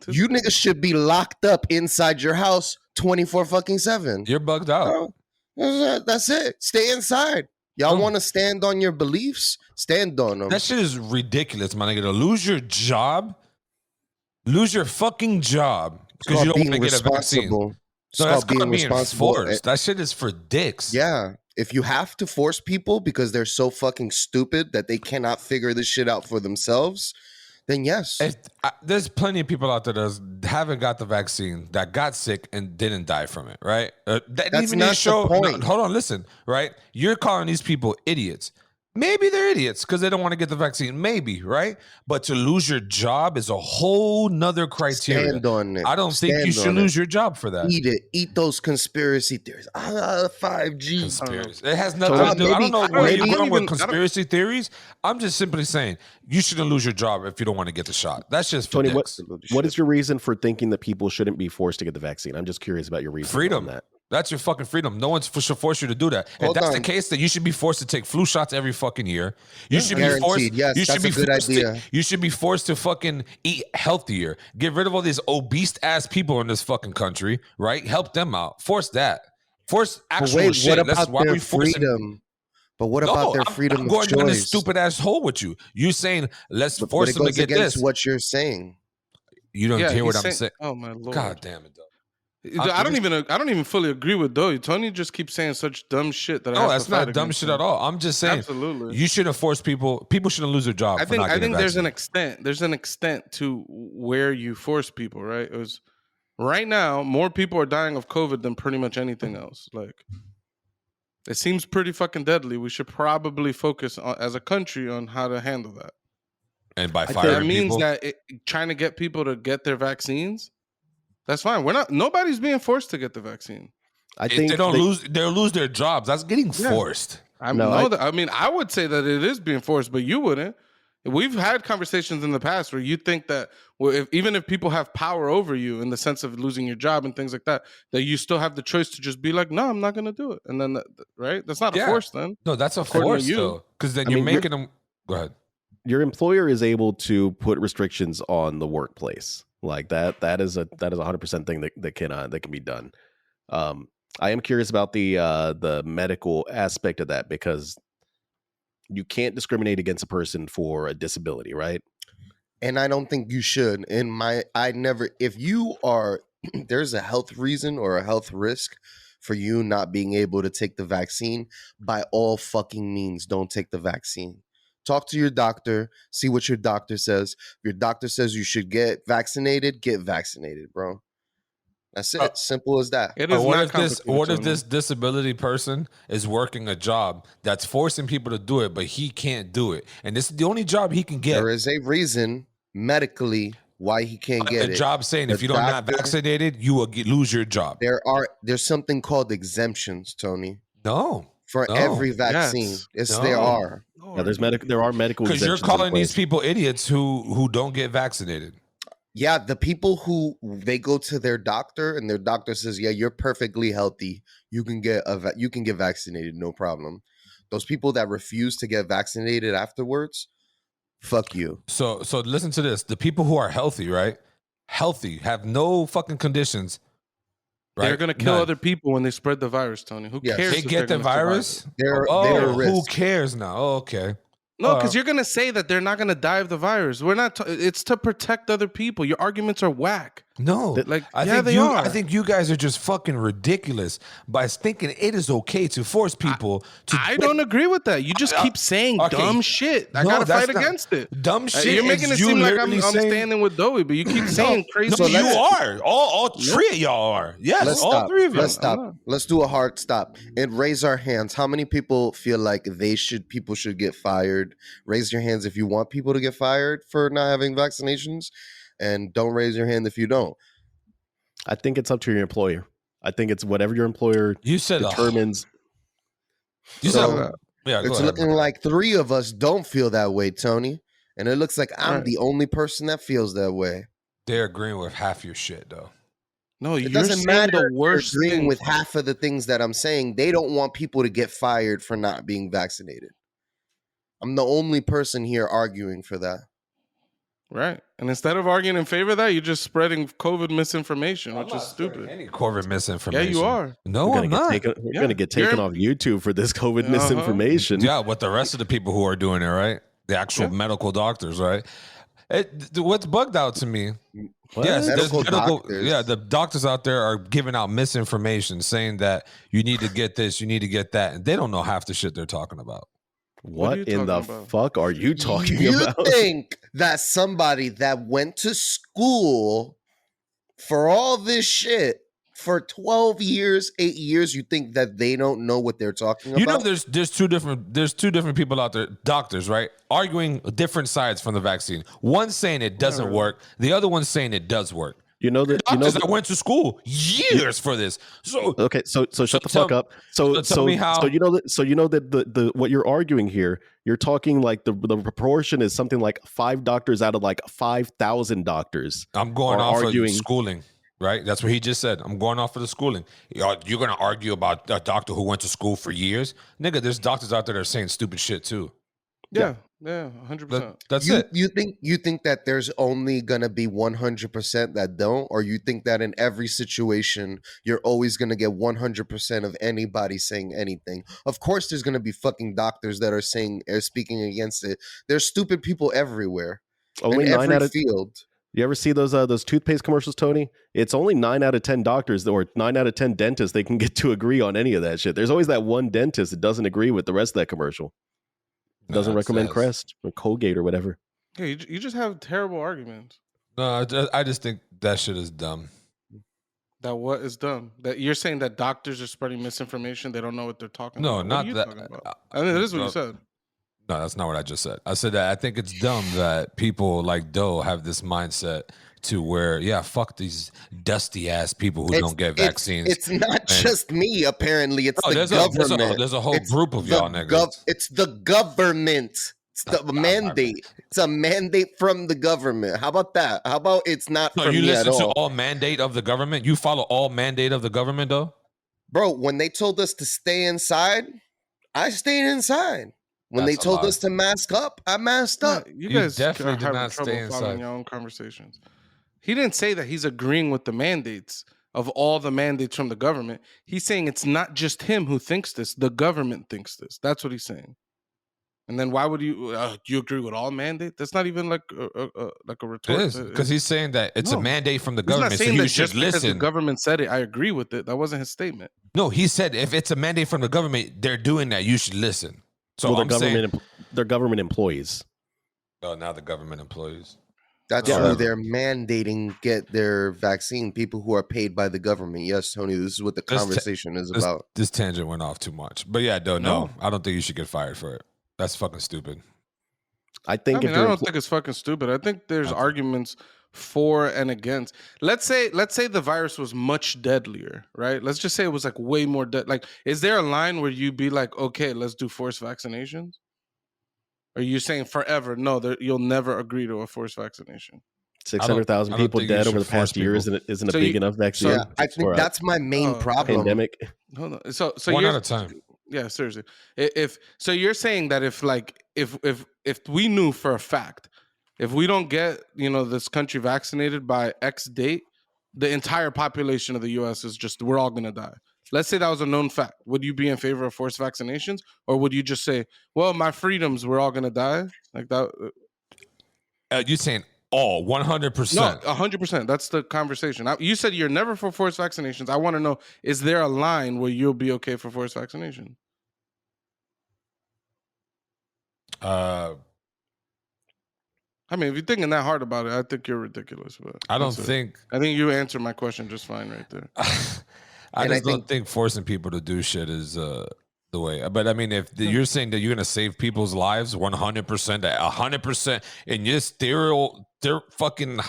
you niggas should be locked up inside your house 24/7. You're bugged out. That's it. Stay inside. Y'all want to stand on your beliefs? Stand on them. That shit is ridiculous, my nigga. To lose your job, lose your fucking job because you don't want to get a vaccine. No, that's called being forced. That shit is for dicks. Yeah. If you have to force people because they're so fucking stupid that they cannot figure this shit out for themselves, then yes. There's plenty of people out there that haven't got the vaccine, that got sick and didn't die from it, right? That's not the point. No, hold on, listen, right? You're calling these people idiots. Maybe they're idiots because they don't want to get the vaccine. Maybe, right? But to lose your job is a whole nother criteria. Stand on it. I don't think you should lose your job for that. Eat it. Eat those conspiracy theories. 5G. Conspiracy. It has nothing to do. I don't know where you're going with conspiracy theories. I'm just simply saying you shouldn't lose your job if you don't want to get the shot. That's just for Tony, what is your reason for thinking that people shouldn't be forced to get the vaccine? I'm just curious about your reason. Freedom. On that. That's your fucking freedom. No one should force you to do that. If that's the case, then you should be forced to take flu shots every fucking year. You should be forced. Yes, you should that's be a good forced idea. you should be forced to fucking eat healthier. Get rid of all these obese ass people in this fucking country, right? Help them out. Force that. Force actual shit. What about their freedom? But what about their freedom I'm going of choice? in this stupid ass hole with you. You saying let's force them to get this? What you're saying? You don't hear what I'm saying. Oh my lord! God damn it, though. I don't even fully agree with Doe. Tony just keeps saying such dumb shit that. No, that's not dumb shit at all. I'm just saying, absolutely, you shouldn't force people. People shouldn't lose their job. I think there's an extent. There's an extent to where you force people. Right? It was right now more people are dying of COVID than pretty much anything else. Like, it seems pretty fucking deadly. We should probably focus on, as a country, on how to handle that. And by firing that means people, that trying to get people to get their vaccines. That's fine. Nobody's being forced to get the vaccine. I think they'll lose their jobs. That's getting forced. I mean, I would say that it is being forced, but you wouldn't. We've had conversations in the past where you think that even if people have power over you in the sense of losing your job and things like that, that you still have the choice to just be like, no, I'm not going to do it. And then, right? That's not a force then. No, that's a force though. Because then you're making them. Go ahead. Your employer is able to put restrictions on the workplace. Like that is a 100% thing that can be done. I am curious about the medical aspect of that because you can't discriminate against a person for a disability, right? And I don't think you should. If you are, there's a health reason or a health risk for you not being able to take the vaccine, by all fucking means, don't take the vaccine. Talk to your doctor, see what your doctor says. If your doctor says you should get vaccinated, bro. That's it. Simple as that. It is what if this disability person is working a job that's forcing people to do it, but he can't do it? And this is the only job he can get. There is a reason medically why he can't get it. The job saying if you're not vaccinated, you will lose your job. There's something called exemptions, Tony. No. For every vaccine. There are. Yeah, there are medical because you're calling these people idiots who don't get vaccinated. Yeah, the people who they go to their doctor and their doctor says, "Yeah, you're perfectly healthy. You can get vaccinated, no problem." Those people that refuse to get vaccinated afterwards, fuck you. So listen to this: the people who are healthy, right? Healthy, have no fucking conditions. Right? They're gonna kill other people when they spread the virus, Tony. Who cares? They get the virus. They're a risk. Who cares now? Oh, okay. No, because you're gonna say that they're not gonna die of the virus. We're not. It's to protect other people. Your arguments are whack. No, I think you guys are just fucking ridiculous by thinking it is okay to force people to. I don't agree with that. You just keep saying dumb shit. I gotta fight against it. Dumb shit. You're making it seem like I'm standing with Doey, but you keep saying crazy. No, you are. All three of y'all are. Yes, all three of you. Let's stop. Let's do a hard stop and raise our hands. How many people feel like people should get fired? Raise your hands if you want people to get fired for not having vaccinations. And don't raise your hand if you don't. I think it's up to your employer. I think it's whatever your employer determines. It's looking like 3 of us don't feel that way, Tony. And it looks like I'm the only person that feels that way. They're agreeing with half your shit, though. No, it doesn't matter. The worst agreeing with half of the things that I'm saying. They don't want people to get fired for not being vaccinated. I'm the only person here arguing for that. Right. And instead of arguing in favor of that, you're just spreading COVID misinformation, which is stupid. Any COVID misinformation. Yeah, you are. No, I'm not. We're going to get taken off YouTube for this COVID misinformation. Yeah, with the rest of the people who are doing it, right? The actual medical doctors, right? What's bugged out to me? What? Yes, Medical doctors. Yeah, the doctors out there are giving out misinformation, saying that you need to get this, you need to get that, and they don't know half the shit they're talking about. What in the fuck are you talking about? You think that somebody that went to school for all this shit for 12 years, 8 years, you think that they don't know what they're talking about? You know, there's two different people out there, doctors, right, arguing different sides from the vaccine. One saying it doesn't work, the other one saying it does work. You know that doctors that went to school years for this. So okay, so shut the fuck up. So tell me how. So you know that the what you're arguing here, you're talking like the proportion is something like 5 doctors out of like 5,000 doctors. I'm going off of schooling, right? That's what he just said. I'm going off of the schooling. You're gonna argue about a doctor who went to school for years, nigga? There's doctors out there that are saying stupid shit too. Yeah, 100%. That's it. You think that there's only gonna be 100% that don't, or you think that in every situation you're always gonna get 100% of anybody saying anything? Of course, there's gonna be fucking doctors that are speaking against it. There's stupid people everywhere. Only in 9 every out of field. You ever see those toothpaste commercials, Tony? It's only 9 out of 10 doctors or 9 out of 10 dentists they can get to agree on any of that shit. There's always that one dentist that doesn't agree with the rest of that commercial. Doesn't recommend Crest or Colgate or whatever. Yeah, you just have terrible arguments. No, I just think that shit is dumb. That what is dumb? That you're saying that doctors are spreading misinformation? They don't know what they're talking about? No, not that. I mean, that is what you said. No, that's not what I just said. I said that I think it's dumb that people like Doe have this mindset to where, yeah, fuck these dusty ass people who don't get vaccines. It's not just me, apparently. It's the government. There's a whole group of y'all niggas. It's the government. It's the mandate. It's a mandate from the government. How about that? How about it's not from you me at listen all? to all mandate of the government? You follow all mandate of the government, though? Bro, when they told us to stay inside, I stayed inside. When they told us to mask up, I masked up. You guys definitely did have not trouble stay inside. following your own conversations. He didn't say that he's agreeing with the mandates of all the mandates from the government. He's saying it's not just him who thinks this. The government thinks this. That's what he's saying. And then why would you agree with all mandate? That's not even like a retort. It is, because he's saying that it's a mandate from the government, so you should listen. The government said it, I agree with it. That wasn't his statement. No, he said if it's a mandate from the government, they're doing that. You should listen. So they're government employees. Oh, now the government employees. That's who they're mandating get their vaccine. People who are paid by the government. Yes, Tony, this is what the conversation is about. This tangent went off too much. But yeah, no, I don't think you should get fired for it. That's fucking stupid. I don't think it's fucking stupid. I think there's arguments for and against. Let's say the virus was much deadlier, right? Let's just say it was like way more like, is there a line where you be like, okay, let's do forced vaccinations? Or are you saying forever? No, you'll never agree to a forced vaccination. 600,000 people dead over the past year isn't a big enough vaccine. Yeah, I think that's my main problem. Pandemic. Hold on. So one at a time. Yeah, seriously. If you're saying that if we knew for a fact, if we don't get this country vaccinated by X date, the entire population of the U.S. is we're all gonna die. Let's say that was a known fact. Would you be in favor of forced vaccinations, or would you just say, "Well, my freedoms, we're all gonna die"? Like that. You're saying all 100%? No, 100%. That's the conversation. You said you're never for forced vaccinations. I want to know: is there a line where you'll be okay for forced vaccination? I mean, if you're thinking that hard about it, I think you're ridiculous. But I think you answered my question just fine right there. I don't think forcing people to do shit is the way. But I mean, if you're saying that you're gonna save people's lives 100%, 100%, and your fucking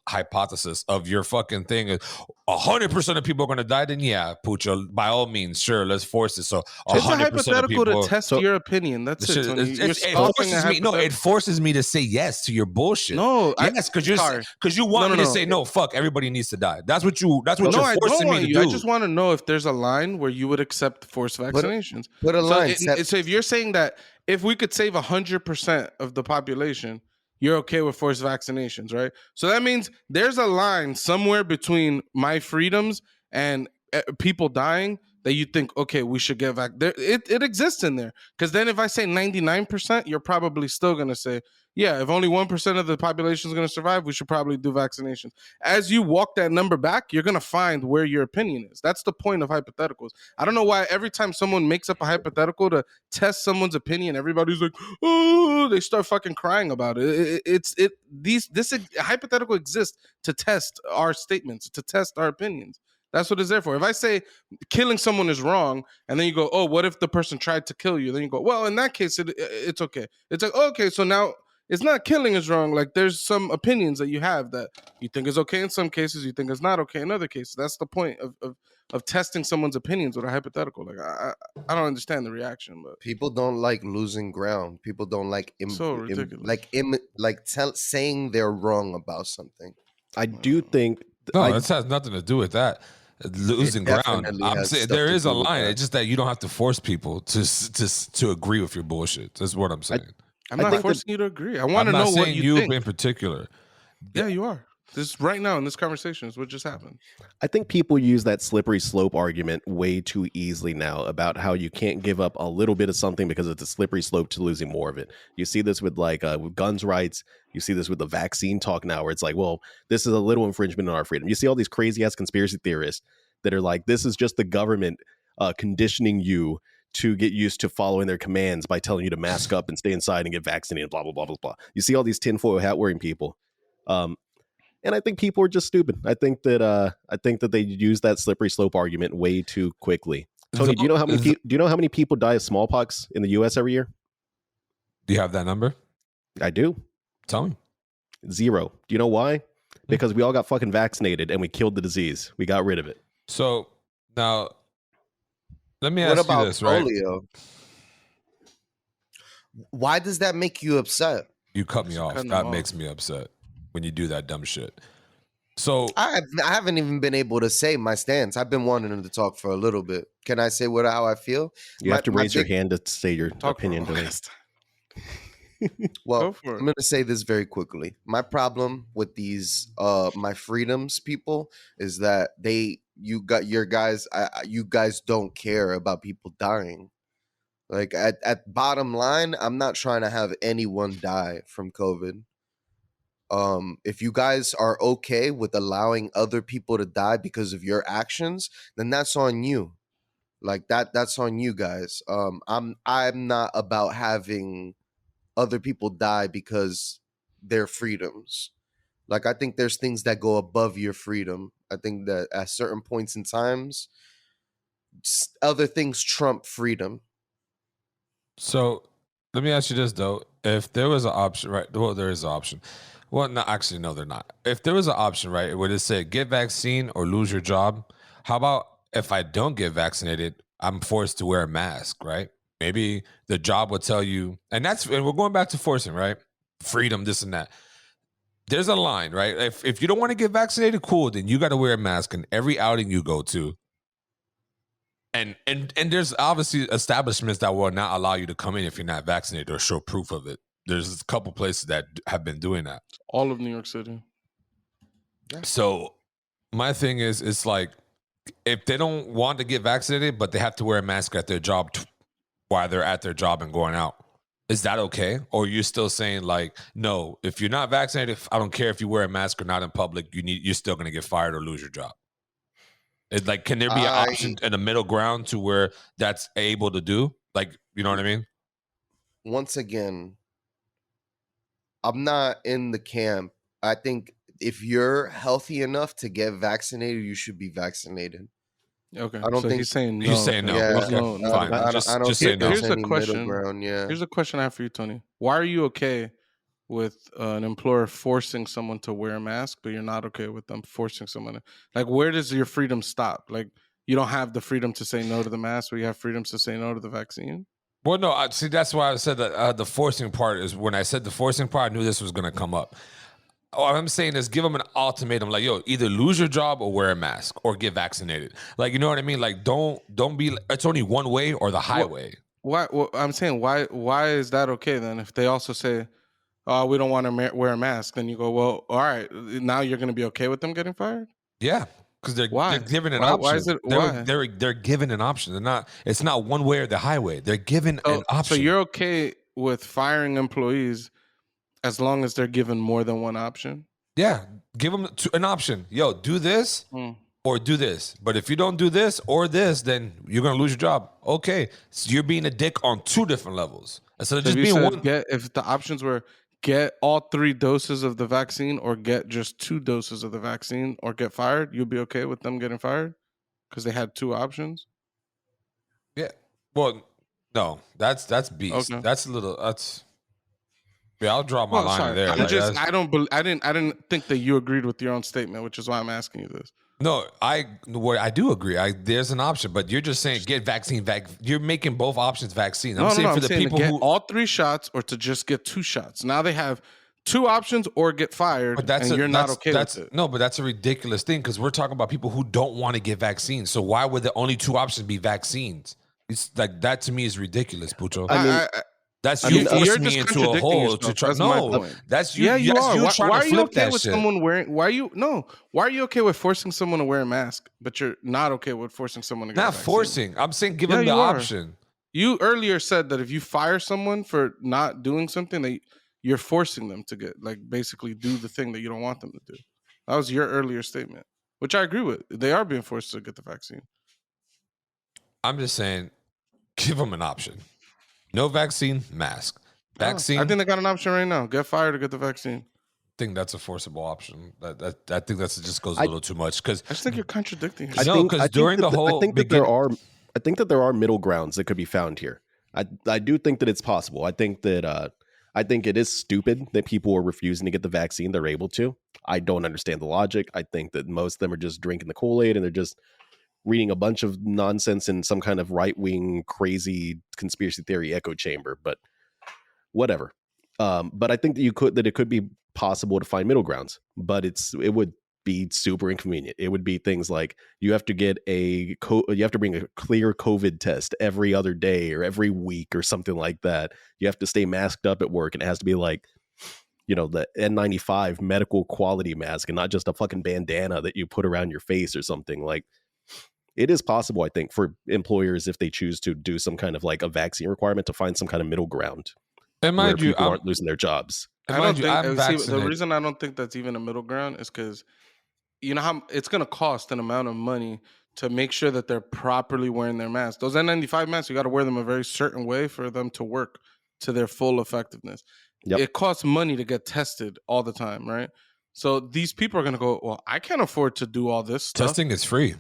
hypothesis of your fucking thing is 100% of people are gonna die, then yeah, Pucho, by all means, sure, let's force it. So 100% it's a hypothetical of people, to test your opinion. That's it. It forces me to say yes to your bullshit. No, yes, because you want me to say no. Fuck, everybody needs to die. That's what you're forcing me to do. I just want to know if there's a line where you would accept forced vaccinations. Put a line. So if you're saying that if we could save 100% of the population, you're okay with forced vaccinations, right? So that means there's a line somewhere between my freedoms and people dying that you think, okay, we should get it exists in there. Because then if I say 99%, you're probably still going to say, yeah, if only 1% of the population is going to survive, we should probably do vaccinations. As you walk that number back, you're going to find where your opinion is. That's the point of hypotheticals. I don't know why every time someone makes up a hypothetical to test someone's opinion, everybody's like, oh, they start fucking crying about it. This hypothetical exists to test our statements, to test our opinions. That's what it's there for. If I say killing someone is wrong, and then you go, oh, what if the person tried to kill you? Then you go, well, in that case, it's okay. It's like, okay, so now it's not killing is wrong. Like there's some opinions that you have that you think is okay in some cases, you think is not okay in other cases. That's the point of testing someone's opinions with a hypothetical. Like I don't understand the reaction, but people don't like losing ground. People don't like saying they're wrong about something. I do think this has nothing to do with that. Losing ground. I'm saying there is a line. It's just that you don't have to force people to agree with your bullshit. That's what I'm saying. I'm not forcing you to agree. I want to know what you think. In particular. Yeah, you are. This right now in this conversation is what just happened. I think people use that slippery slope argument way too easily now about how you can't give up a little bit of something because it's a slippery slope to losing more of it. You see this with with guns rights. You see this with the vaccine talk now, where it's like, well, this is a little infringement on our freedom. You see all these crazy ass conspiracy theorists that are like, this is just the government conditioning you to get used to following their commands by telling you to mask up and stay inside and get vaccinated, blah, blah, blah, blah, blah. You see all these tinfoil hat wearing people. And I think people are just stupid. I think that they use that slippery slope argument way too quickly. Tony, do you know how many people die of smallpox in the U.S. every year? Do you have that number? I do. Tell me. 0. Do you know why? Because we all got fucking vaccinated and we killed the disease. We got rid of it. So now, let me ask you this, right? Polio? Why does that make you upset? You cut me off. That makes me upset when you do that dumb shit. So I haven't even been able to say my stance. I've been wanting to talk for a little bit. Can I say how I feel? You have to raise your hand to say your opinion. Well, I'm going to say this very quickly. My problem with these my freedoms people is that you guys don't care about people dying. Like at bottom line, I'm not trying to have anyone die from COVID. If you guys are okay with allowing other people to die because of your actions, then that's on you. Like that's on you guys. I'm not about having other people die because their freedoms. Like I think there's things that go above your freedom. I think that at certain points in times, other things trump freedom. So let me ask you this though: if there was an option, right? Well, there is an option. Well, no, actually, no, they're not. If there was an option, right, where it said get vaccine or lose your job, how about if I don't get vaccinated, I'm forced to wear a mask, right? Maybe the job would tell you, and we're going back to forcing, right? Freedom, this and that. There's a line, right? If you don't want to get vaccinated, cool, then you got to wear a mask in every outing you go to. And there's obviously establishments that will not allow you to come in if you're not vaccinated or show proof of it. There's a couple places that have been doing that. All of New York City. Yeah. So my thing is, it's like, if they don't want to get vaccinated, but they have to wear a mask at their job while they're at their job and going out, is that okay? Or you're still saying like, no, if you're not vaccinated, I don't care if you wear a mask or not in public, you're still going to get fired or lose your job. It's like, can there be an option in the middle ground to where that's able to do? Like, you know what I mean? Once again, I'm not in the camp. I think if you're healthy enough to get vaccinated, you should be vaccinated. Okay. I don't think he's saying no. You're saying no. Yeah, okay. Fine. I don't say no. Here's a question. Yeah. Here's a question I have for you, Tony. Why are you okay with an employer forcing someone to wear a mask, but you're not okay with them forcing someone to, like, where does your freedom stop? Like, you don't have the freedom to say no to the mask, but you have freedoms to say no to the vaccine? Well, no, see, that's why I said that the forcing part is, when I said the forcing part, I knew this was going to come up. All I'm saying is give them an ultimatum, like, yo, either lose your job or wear a mask or get vaccinated. Like, you know what I mean? Like, don't be, it's only one way or the highway. Why? Well, I'm saying, why is that okay then? If they also say, oh, we don't want to wear a mask, then you go, well, all right, now you're going to be okay with them getting fired? Yeah, because they're given an option. Why is it? They're given an option. They're not. It's not one way or the highway. They're given an option. So you're okay with firing employees as long as they're given more than one option? Yeah, give them an option. Yo, do this or do this. But if you don't do this or this, then you're gonna lose your job. Okay, so you're being a dick on 2 different levels instead of just being one. If the options were get all 3 doses of the vaccine or get just 2 doses of the vaccine or get fired, you'll be okay with them getting fired because they had 2 options? Yeah. Well, no, that's beast. Okay. That's a little. Yeah, I'll draw my line there. I didn't think that you agreed with your own statement, which is why I'm asking you this. No, I do agree. There's an option, but you're just saying get vaccine. You're making both options vaccine. I'm saying for the people who all 3 shots or to just get 2 shots. Now they have 2 options or get fired, and you're not okay with it. No, but that's a ridiculous thing because we're talking about people who don't want to get vaccines. So why would the only 2 options be vaccines? It's like that to me is ridiculous, Pucho. That's you forcing me into a hole to try. No, that's you. Yeah, you are. Why are you okay with someone wearing? Why are you okay with forcing someone to wear a mask, but you're not okay with forcing someone to get a vaccine? Forcing. I'm saying give them the option. You earlier said that if you fire someone for not doing something, that you're forcing them to get basically do the thing that you don't want them to do. That was your earlier statement, which I agree with. They are being forced to get the vaccine. I'm just saying, give them an option. No vaccine, mask. Vaccine. I think they got an option right now. Get fired or get the vaccine. I think that's a forcible option. I think that just goes a little too much because I just think you're contradicting yourself. I know because during the whole, I think that there are middle grounds that could be found here. I do think that it's possible. I think that I think it is stupid that people are refusing to get the vaccine. They're able to. I don't understand the logic. I think that most of them are just drinking the Kool-Aid and they're just reading a bunch of nonsense in some kind of right-wing crazy conspiracy theory echo chamber, but whatever. But I think that it could be possible to find middle grounds, but it would be super inconvenient. It would be things like you have to get you have to bring a clear COVID test every other day or every week or something like that. You have to stay masked up at work, and it has to be like, the N95 medical quality mask and not just a fucking bandana that you put around your face or something. Like, it is possible, I think, for employers, if they choose to do some kind of like a vaccine requirement, to find some kind of middle ground where people aren't losing their jobs. The reason I don't think that's even a middle ground is because you know how it's going to cost an amount of money to make sure that they're properly wearing their masks. Those N95 masks, you got to wear them a very certain way for them to work to their full effectiveness. Yep. It costs money to get tested all the time, right? So these people are going to go, well, I can't afford to do all this stuff. Testing is free.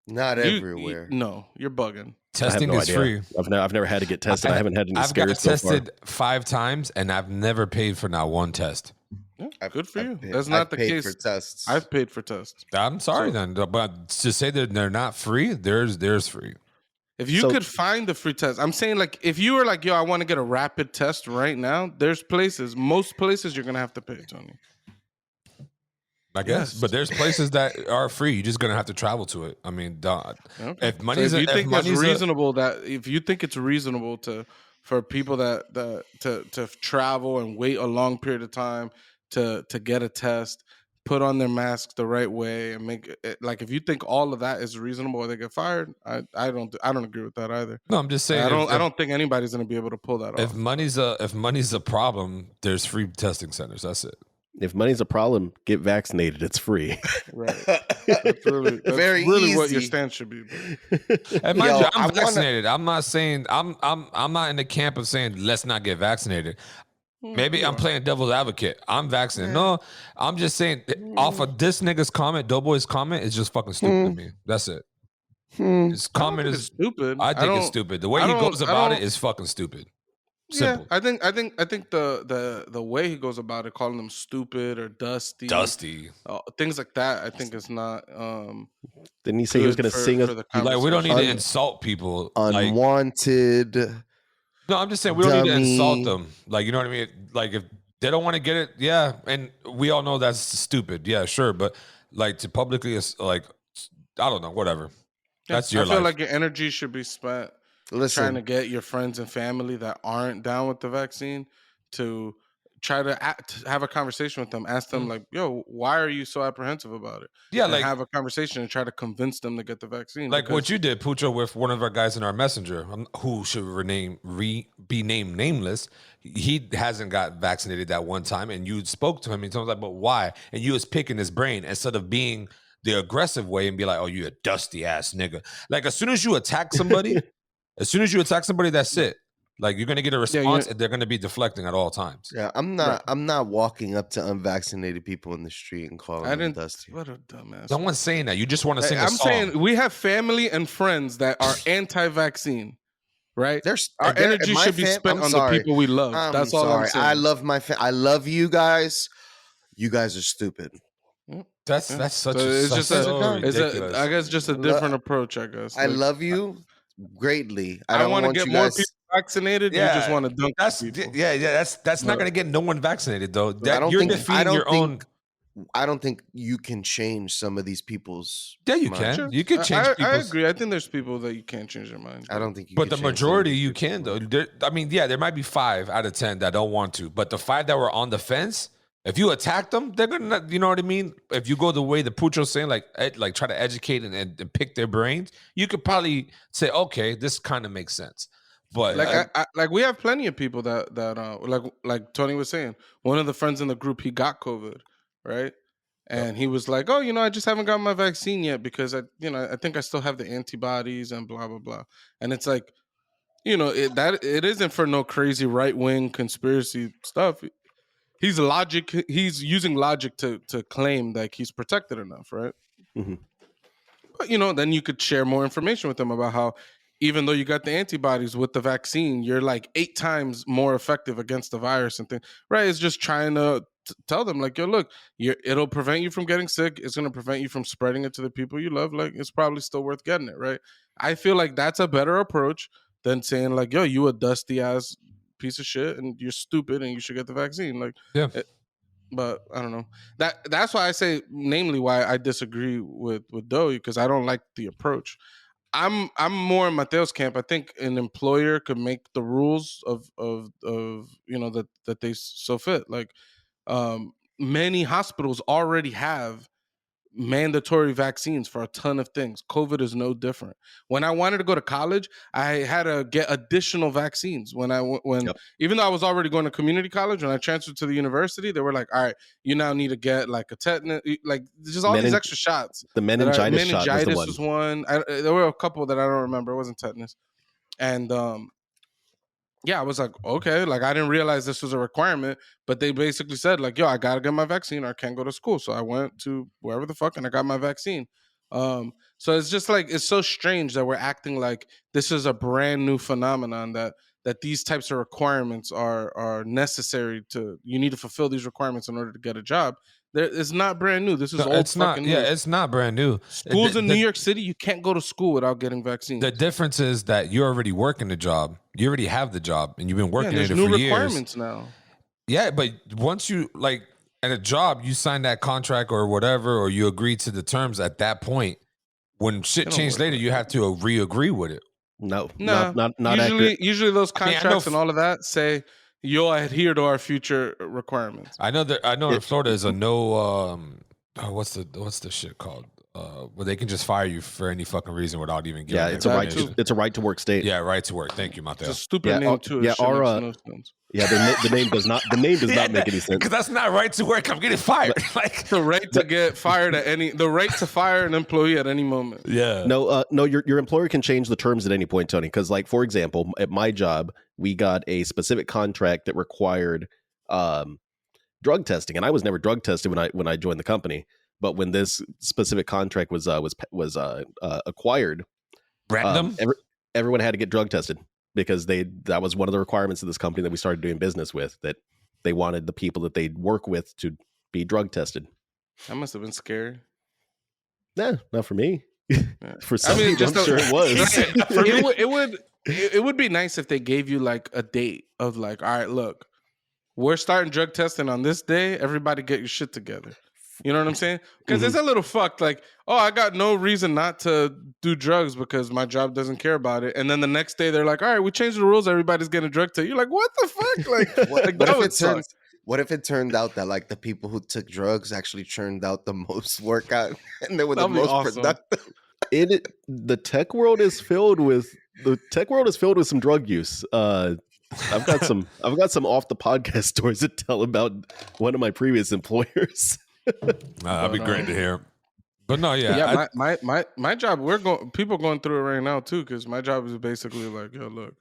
Not everywhere. No, you're bugging. Testing is free. I've never had to get tested. I haven't had any scares so far. I've got tested 5 times, and I've never paid for not one test. Yeah, good for you. That's not the case. For tests. I've paid for tests. I'm sorry then, but to say that they're not free, there's free. If you could find the free test, I'm saying like if you were like, yo, I want to get a rapid test right now, there's most places you're gonna have to pay, Tony. I guess, but there's places that are free. You're just gonna have to travel to it. I mean, if money's if you think it's reasonable for people to travel and wait a long period of time to get a test, put on their mask the right way, and make it, like if you think all of that is reasonable or they get fired, I don't agree with that either. No, I'm just saying I don't think anybody's gonna be able to pull that off. If money's a problem, there's free testing centers. That's it. If money's a problem, get vaccinated. It's free. Right. That's really easy. What your stance should be. And mind you, I'm vaccinated. I'm not saying I'm not in the camp of saying let's not get vaccinated. Maybe I'm playing devil's advocate. I'm vaccinated. No, I'm just saying off of this nigga's comment, Doughboy's comment is just fucking stupid to me. That's it. His comment is stupid. I think it's stupid. The way he goes about it is fucking stupid. Simple. Yeah, I think the way he goes about it, calling them stupid or dusty, things like that, I think is not. Didn't he say he was going to sing us? Like, we don't need to insult people. Unwanted. No, I'm just saying we don't need to insult them. Like, you know what I mean? Like, if they don't want to get it, yeah, and we all know that's stupid. Yeah, sure, but like to publicly, like, I don't know, whatever. That's your life. I feel like your energy should be spent trying to get your friends and family that aren't down with the vaccine to try to have a conversation with them. Ask them like, "Yo, why are you so apprehensive about it?" Yeah, and like have a conversation and try to convince them to get the vaccine. Like what you did, Pucho, with one of our guys in our messenger, who should be named nameless. He hasn't got vaccinated that one time, and you spoke to him. And he was like, "But why?" And you was picking his brain instead of being the aggressive way and be like, "Oh, you a dusty ass nigga." Like as soon as you attack somebody, that's it. Like you're gonna get a response, and they're gonna be deflecting at all times. Yeah, I'm not walking up to unvaccinated people in the street and calling them dusty. What a dumbass! No one's saying that. You just want to sing a song. I'm saying we have family and friends that are anti-vaccine, right? Our energy should be spent on the people we love. That's all I'm saying. I love I love you guys. You guys are stupid. That's such ridiculous. I guess just a different approach. I guess I love you greatly. I want to get more people vaccinated. Yeah, you just want to dunk people. That's not going to get no one vaccinated though. I don't think you can change some of these people's. Yeah, you minds. can. You can change. I agree. I think there's people that you can't change their mind. I don't think you. But the majority you can though. There might be 5 out of 10 that don't want to, but the 5 that were on the fence. If you attack them, they're gonna, you know what I mean. If you go the way the Pucho's saying, like try to educate and pick their brains, you could probably say, okay, this kind of makes sense. But like we have plenty of people that like Tony was saying, one of the friends in the group, he got COVID, right? And he was like, oh, I just haven't gotten my vaccine yet because I think I still have the antibodies and blah blah blah. And it's like, it isn't for no crazy right wing conspiracy stuff. He's using logic to claim like he's protected enough, right? Mm-hmm. But then you could share more information with them about how even though you got the antibodies with the vaccine, you're like 8 times more effective against the virus and things, right? It's just trying to tell them like, yo, look, it'll prevent you from getting sick. It's going to prevent you from spreading it to the people you love. Like, it's probably still worth getting it, right? I feel like that's a better approach than saying like, yo, you a dusty ass piece of shit and you're stupid and you should get the vaccine. Like, yeah. But I don't know. That's why I say, namely, why I disagree with Doe, because I don't like the approach. I'm more in Mateo's camp. I think an employer could make the rules of that they so fit. Like many hospitals already have mandatory vaccines for a ton of things. COVID is no different. When I wanted to go to college, I had to get additional vaccines. Even though I was already going to community college, when I transferred to the university, they were like, all right, you now need to get like a tetanus, like just all these extra shots. The meningitis shot was one. There were a couple that I don't remember. It wasn't tetanus. And I was like, okay, like I didn't realize this was a requirement, but they basically said like, yo, I got to get my vaccine or I can't go to school. So I went to wherever the fuck and I got my vaccine. So it's just like, it's so strange that we're acting like this is a brand new phenomenon that these types of requirements are necessary you need to fulfill these requirements in order to get a job. It's not brand new. This is old. It's not. New. It's not brand new. Schools in New York City, you can't go to school without getting vaccines. The difference is that you're already working the job. You already have the job, and you've been working it for years. There's new requirements now. Yeah, but once you like at a job, you sign that contract or whatever, or you agree to the terms at that point. When shit changed later, you have to re-agree with it. No, not usually those contracts and all of that say you'll adhere to our future requirements. I know in Florida is a no what's the shit called? Where they can just fire you for any fucking reason without even giving. Yeah, it's a right to work state. Yeah, right to work. Thank you, Mateo. It's a stupid name too. Yeah, the name does not make any sense. Because that's not right to work. I'm getting fired. Like the right to get fired the right to fire an employee at any moment. Yeah. No, your employer can change the terms at any point, Tony. Because like for example, at my job, we got a specific contract that required drug testing, and I was never drug tested when I joined the company. But when this specific contract was acquired, random, everyone had to get drug tested because that was one of the requirements of this company that we started doing business with, that they wanted the people that they'd work with to be drug tested. That must have been scary. Nah, not for me. For some people, I'm sure it was. It would be nice if they gave you like a date of like, all right, look, we're starting drug testing on this day. Everybody get your shit together. You know what I'm saying? Because it's a little fucked. Like, oh, I got no reason not to do drugs because my job doesn't care about it. And then the next day they're like, all right, we changed the rules. Everybody's getting a drug test. You're like, what the fuck? Like, what if it turned out that like the people who took drugs actually turned out the most workout and they were the most productive? The tech world is filled with some drug use. I've got some off the podcast stories to tell about one of my previous employers. That'd be great to hear. But no, yeah. My job, people going through it right now too, because my job is basically like, yo, look,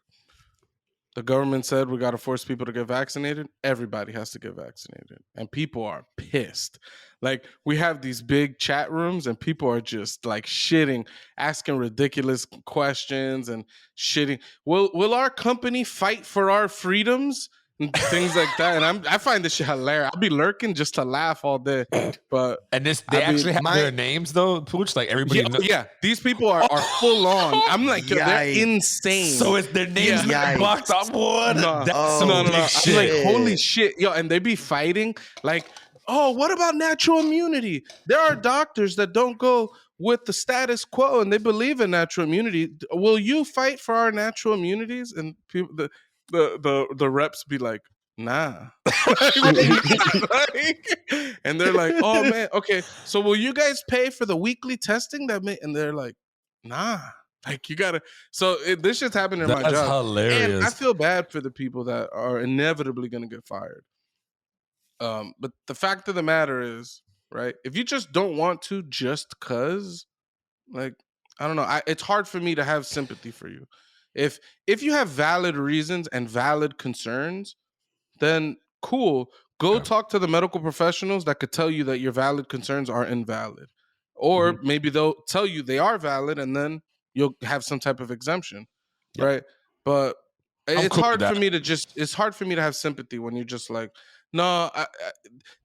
the government said we got to force people to get vaccinated. Everybody has to get vaccinated. And people are pissed. Like, we have these big chat rooms and people are just like shitting, asking ridiculous questions and shitting. Will our company fight for our freedoms? And things like that. And I find this shit hilarious. I'll be lurking just to laugh all day. But they actually have their names though, Pooch? Like everybody yeah. These people are full on. I'm like, yo, they're insane. So it's their names blocked off. What? No. I'm like, holy shit. Yo, and they be fighting like, oh, what about natural immunity? There are doctors that don't go with the status quo and they believe in natural immunity. Will you fight for our natural immunities? And people the reps be like, nah. And they're like, oh man, okay. So will you guys pay for the weekly testing and they're like, nah. Like, you gotta. So this shit's happening in my job. That's hilarious. And I feel bad for the people that are inevitably gonna get fired. But the fact of the matter is, right? If you just don't want to, just cause, like, I don't know. It's hard for me to have sympathy for you. If you have valid reasons and valid concerns, then cool. Go talk to the medical professionals that could tell you that your valid concerns are invalid. Or maybe they'll tell you they are valid and then you'll have some type of exemption, right? But it's hard for me to have sympathy when you're just like, no,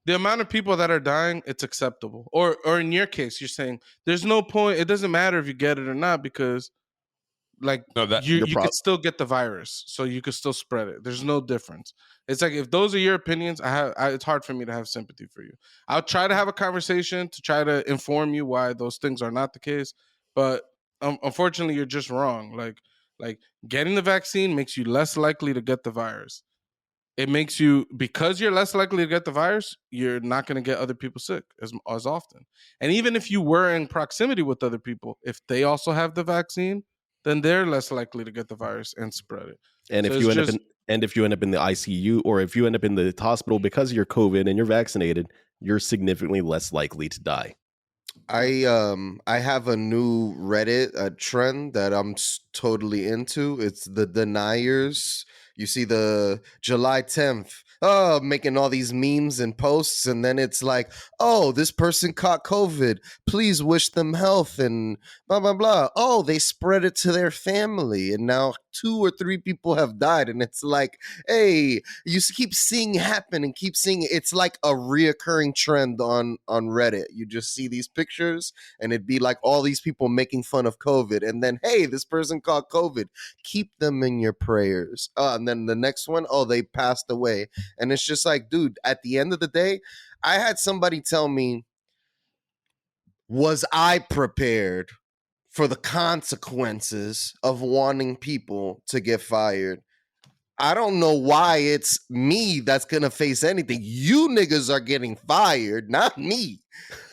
the amount of people that are dying, it's acceptable. Or in your case, you're saying there's no point. It doesn't matter if you get it or not because you could still get the virus, so you could still spread it. There's no difference. It's like, if those are your opinions, it's hard for me to have sympathy for you. I'll try to have a conversation to try to inform you why those things are not the case, but unfortunately, you're just wrong. Like getting the vaccine makes you less likely to get the virus. It makes you, because you're less likely to get the virus, you're not going to get other people sick as often. And even if you were in proximity with other people, if they also have the vaccine, then they're less likely to get the virus and spread it. And if you end up in the ICU, or if you end up in the hospital because you're COVID and you're vaccinated, you're significantly less likely to die. I have a new Reddit trend that I'm totally into. It's the deniers. You see the July 10th, making all these memes and posts, and then it's like, oh, this person caught COVID. Please wish them health and blah, blah, blah. Oh, they spread it to their family, and now 2 or 3 people have died. And it's like, hey, you keep seeing it happen and keep seeing it. It's like a reoccurring trend on Reddit. You just see these pictures, and it'd be like all these people making fun of COVID. And then, hey, this person caught COVID. Keep them in your prayers. And then the next one, oh, they passed away. And it's just like, dude, at the end of the day, I had somebody tell me, was I prepared for the consequences of wanting people to get fired? I don't know why it's me that's going to face anything. You niggas are getting fired, not me.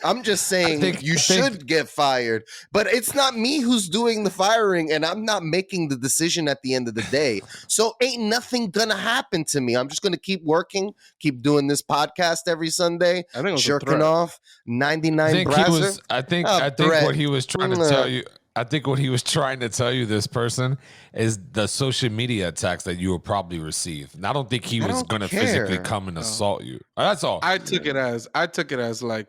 I'm just saying you should get fired, but it's not me who's doing the firing, and I'm not making the decision at the end of the day. So ain't nothing gonna happen to me. I'm just gonna keep working, keep doing this podcast every Sunday, jerking off 99 browser. I think what he was trying to tell you. I think what he was trying to tell you, this person, is the social media attacks that you will probably receive. And I don't think he was going to physically come and assault you. That's all. I took it as like,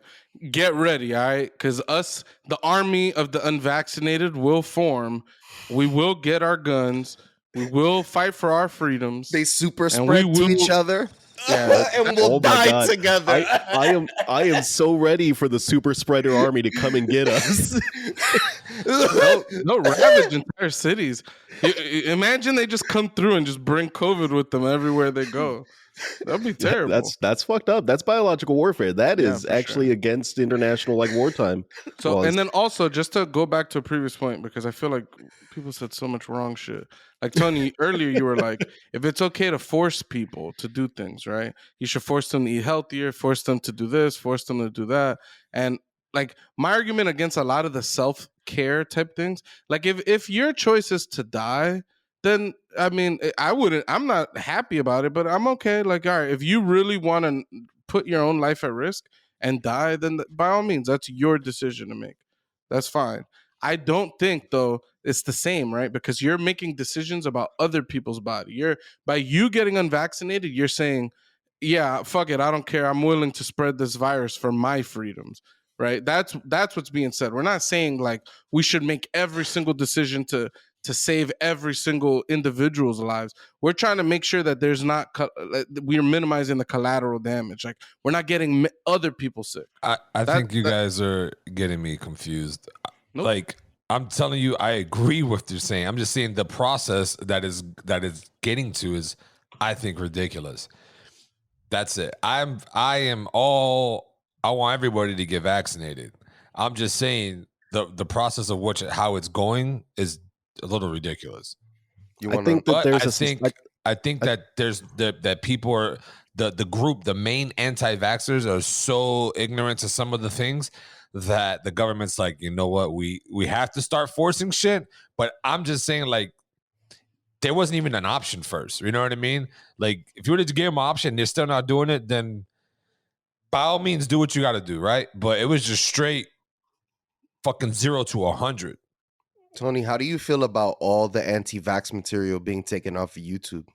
get ready, all right? Because the army of the unvaccinated will form. We will get our guns. We will fight for our freedoms. They super spread to each other. Yeah, and we'll die together. I am so ready for the super spreader army to come and get us. They'll ravage entire cities. Imagine they just come through and just bring COVID with them everywhere they go. That'd be terrible. That's fucked up. That's biological warfare. That Yeah, is for actually sure. against international wartime. So, and then also just to go back to a previous point, because I feel like people said so much wrong shit. Like Tony, earlier you were like, if it's okay to force people to do things, right? You should force them to eat healthier, force them to do this, force them to do that. And like my argument against a lot of the self-care type things, like if your choice is to die, then I mean, I'm not happy about it, but I'm okay. Like, all right, if you really want to put your own life at risk and die, then by all means, that's your decision to make. That's fine. I don't think though it's the same, right? Because you're making decisions about other people's body. By you getting unvaccinated, you're saying, yeah, fuck it, I don't care. I'm willing to spread this virus for my freedoms. Right? That's what's being said. We're not saying like we should make every single decision to save every single individual's lives. We're trying to make sure that there's not we're minimizing the collateral damage. Like we're not getting other people sick. I think you guys are getting me confused. Nope. Like I'm telling you, I agree with what you're saying. I'm just saying the process that is getting to is, I think, ridiculous. That's it. I want everybody to get vaccinated. I'm just saying the process of how it's going is a little ridiculous. I think that there's that people are the main anti-vaxxers are so ignorant to some of the things that the government's like, you know what, we have to start forcing shit. But I'm just saying, like, there wasn't even an option first. You know what I mean? Like, if you were to give them an option and they're still not doing it, then by all means, do what you got to do, right? But it was just straight fucking 0 to 100. Tony, how do you feel about all the anti-vax material being taken off of YouTube?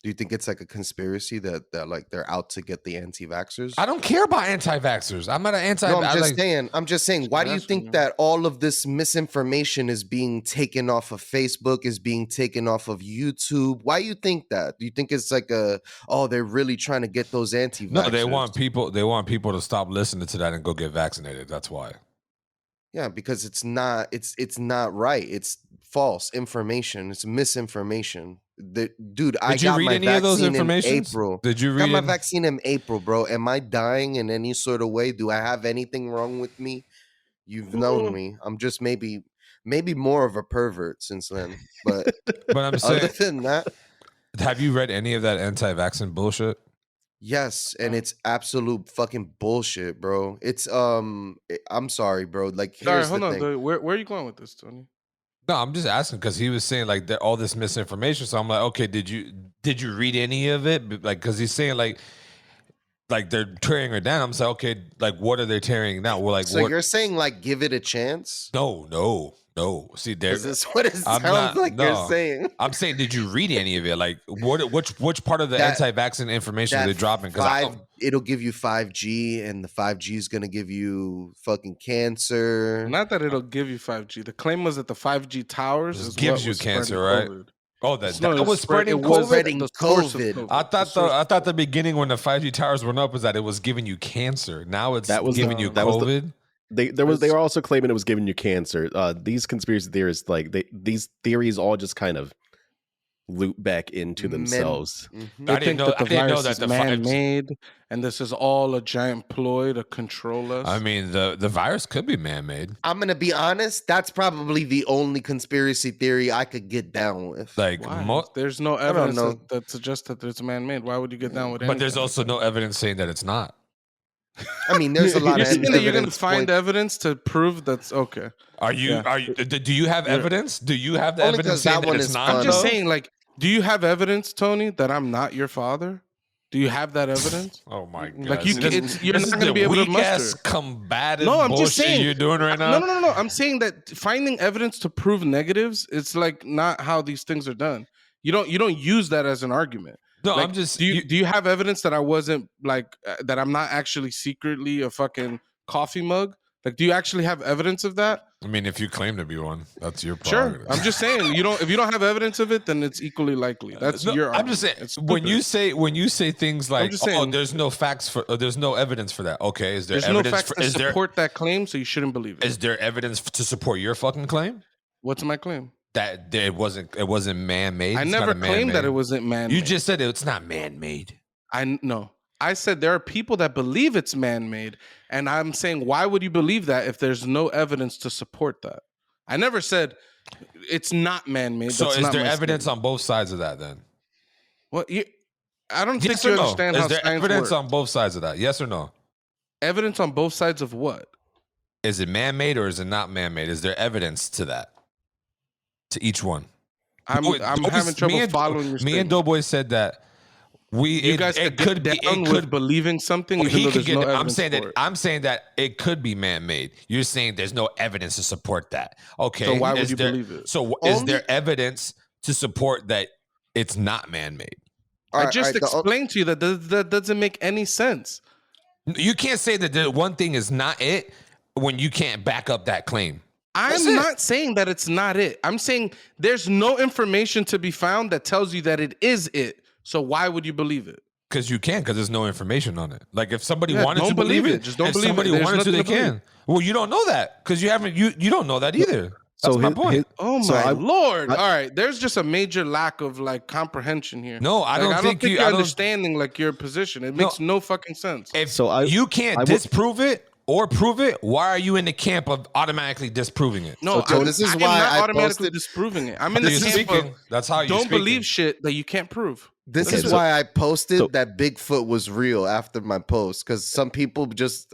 Do you think it's like a conspiracy that like they're out to get the anti-vaxxers? I don't care about anti-vaxxers. I'm not an anti. No, I'm just saying. Why do you think that all of this misinformation is being taken off of Facebook, is being taken off of YouTube? Why do you think that? Do you think it's like they're really trying to get those anti-vaxxers? No, they want people to stop listening to that and go get vaccinated. That's why. Yeah, because it's not right. It's false information. It's misinformation. Dude, I got my vaccine in April. Did you read my vaccine in April, bro? Am I dying in any sort of way? Do I have anything wrong with me? You've known me. I'm just maybe more of a pervert since then. But I'm saying, other than that, have you read any of that anti-vaccine bullshit? Yes, and it's absolute fucking bullshit, bro. It's I'm sorry, bro. Like, here's hold the on. thing. Where are you going with this, Tony? No, I'm just asking because he was saying like all this misinformation. So I'm like, okay, did you read any of it? Like, because he's saying like they're tearing her down. I'm saying, okay, like what are they tearing down? Well, like, so you're saying like give it a chance? No. See, is this what it sounds like you're saying? I'm saying, did you read any of it? Like, which part of the anti-vaccine information are they dropping? Because it'll give you 5G, and the 5G is gonna give you fucking cancer. Not that it'll give you 5G. The claim was that the 5G towers gives you cancer, right? COVID. Oh, that was spreading COVID. I thought the beginning when the 5G towers went up was that it was giving you cancer. Now it's giving you COVID. They were also claiming it was giving you cancer. These conspiracy theorists, like these theories, all just kind of loop back into themselves. They think that the virus is man-made, and this is all a giant ploy to control us. I mean, the virus could be man-made. I'm gonna be honest. That's probably the only conspiracy theory I could get down with. Like, there's no evidence that suggests that it's man-made. Why would you get down with it? But there's also no evidence saying that it's not. I mean, there's a lot of evidence. You're going to find evidence to prove that's okay. Are you? Do you have evidence? Do you have the evidence saying that it's not? I'm just saying, like, do you have evidence, Tony, that I'm not your father? Do you have that evidence? Oh my god! Like you're not going to be able to muster. Combative I'm just saying you're doing right now. No. I'm saying that finding evidence to prove negatives, it's like not how these things are done. You don't use that as an argument. No, like, I'm just. Do you have evidence that I wasn't like that? I'm not actually secretly a fucking coffee mug. Like, do you actually have evidence of that? I mean, if you claim to be one, that's your Sure. prerogative. I'm just saying, if you don't have evidence of it, then it's equally likely. That's No, your I'm argument. just saying when you say things like, saying, there's no facts for, there's no evidence for that. Okay, is there there's evidence no facts to support that claim, so you shouldn't believe it. Is there evidence to support your fucking claim? What's my claim? That it wasn't man-made. I never claimed that it wasn't man-made. You just said it's not man-made. I said there are people that believe it's man-made, and I'm saying, why would you believe that if there's no evidence to support that? I never said it's not man-made. So is there evidence on both sides of that then? Well, I don't think you understand how science works. Is there evidence on both sides of that? Yes or no? Evidence on both sides of what? Is it man-made or is it not man-made? Is there evidence to that? To each one? I'm having trouble following your statement. Me and Doughboy said that you guys could be believing something. Even though there's no evidence I'm saying that it could be man-made. You're saying there's no evidence to support that. Okay. So why would you believe it? So is there evidence to support that it's not man-made? I just explained to you that doesn't make any sense. You can't say that the one thing is not it when you can't back up that claim. I'm not saying that it's not it. I'm saying there's no information to be found that tells you that it is it. So why would you believe it? Because you can, because there's no information on it. Like if somebody wanted to believe it, just don't if believe somebody it. wanted to, they can. Well, you don't know that because you haven't. You don't know that either. That's my point. Lord! All right, there's just a major lack of like comprehension here. No, I don't think you're understanding like your position. It makes no fucking sense. If you can't disprove it or prove it, why are you in the camp of automatically disproving it? No, this is why I'm not automatically disproving it. I'm in the camp of that's how you don't believe shit that you can't prove. This is why I posted that Bigfoot was real after my post, because some people I'm just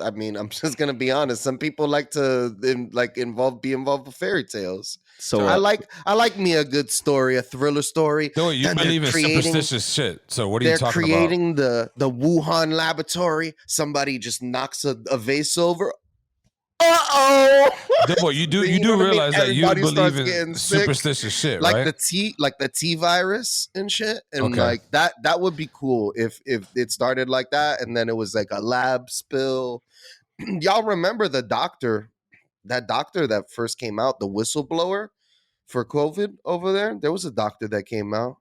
gonna be honest. Some people like to be involved with fairy tales. So I like me a good story, a thriller story. No, you believe in superstitious shit. So what are you talking about? They're creating the Wuhan laboratory. Somebody just knocks a vase over. Well, you do realize that you believe in superstitious shit, like right? the T virus and shit, and like that would be cool if it started like that, and then it was like a lab spill. Y'all remember that doctor that first came out, the whistleblower for COVID over there? There was a doctor that came out.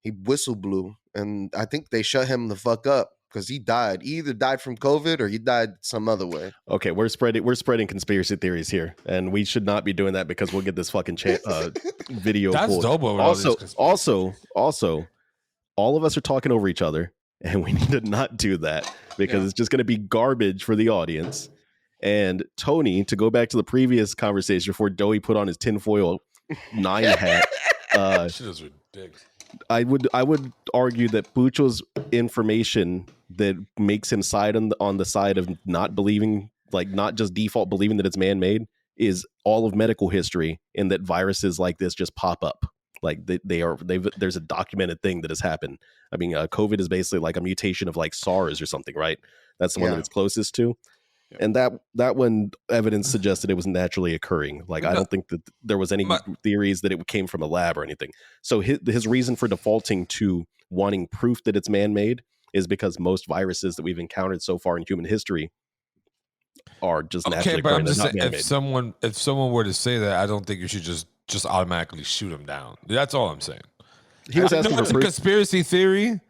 He whistle blew, and I think they shut him the fuck up. Because he died. He either died from COVID or he died some other way. Okay, we're spreading conspiracy theories here, and we should not be doing that because we'll get this fucking video. That's dope. Also, all of us are talking over each other, and we need to not do that because it's just going to be garbage for the audience. And Tony, to go back to the previous conversation before Doey put on his tinfoil 9 hat. Shit is ridiculous. I would argue that Pucho's information that makes him side on the side of not believing, like not just default believing that it's man-made, is all of medical history, and that viruses like this just pop up. Like there's a documented thing that has happened. I mean, COVID is basically like a mutation of like SARS or something, right? That's the one that it's closest to. Yeah. And that one evidence suggested it was naturally occurring. Like, I don't think that there was any theories that it came from a lab or anything. So his reason for defaulting to wanting proof that it's man-made is because most viruses that we've encountered so far in human history are just naturally occurring. But I'm just saying, if someone were to say that, I don't think you should just automatically shoot them down. That's all I'm saying. He was asking for conspiracy theory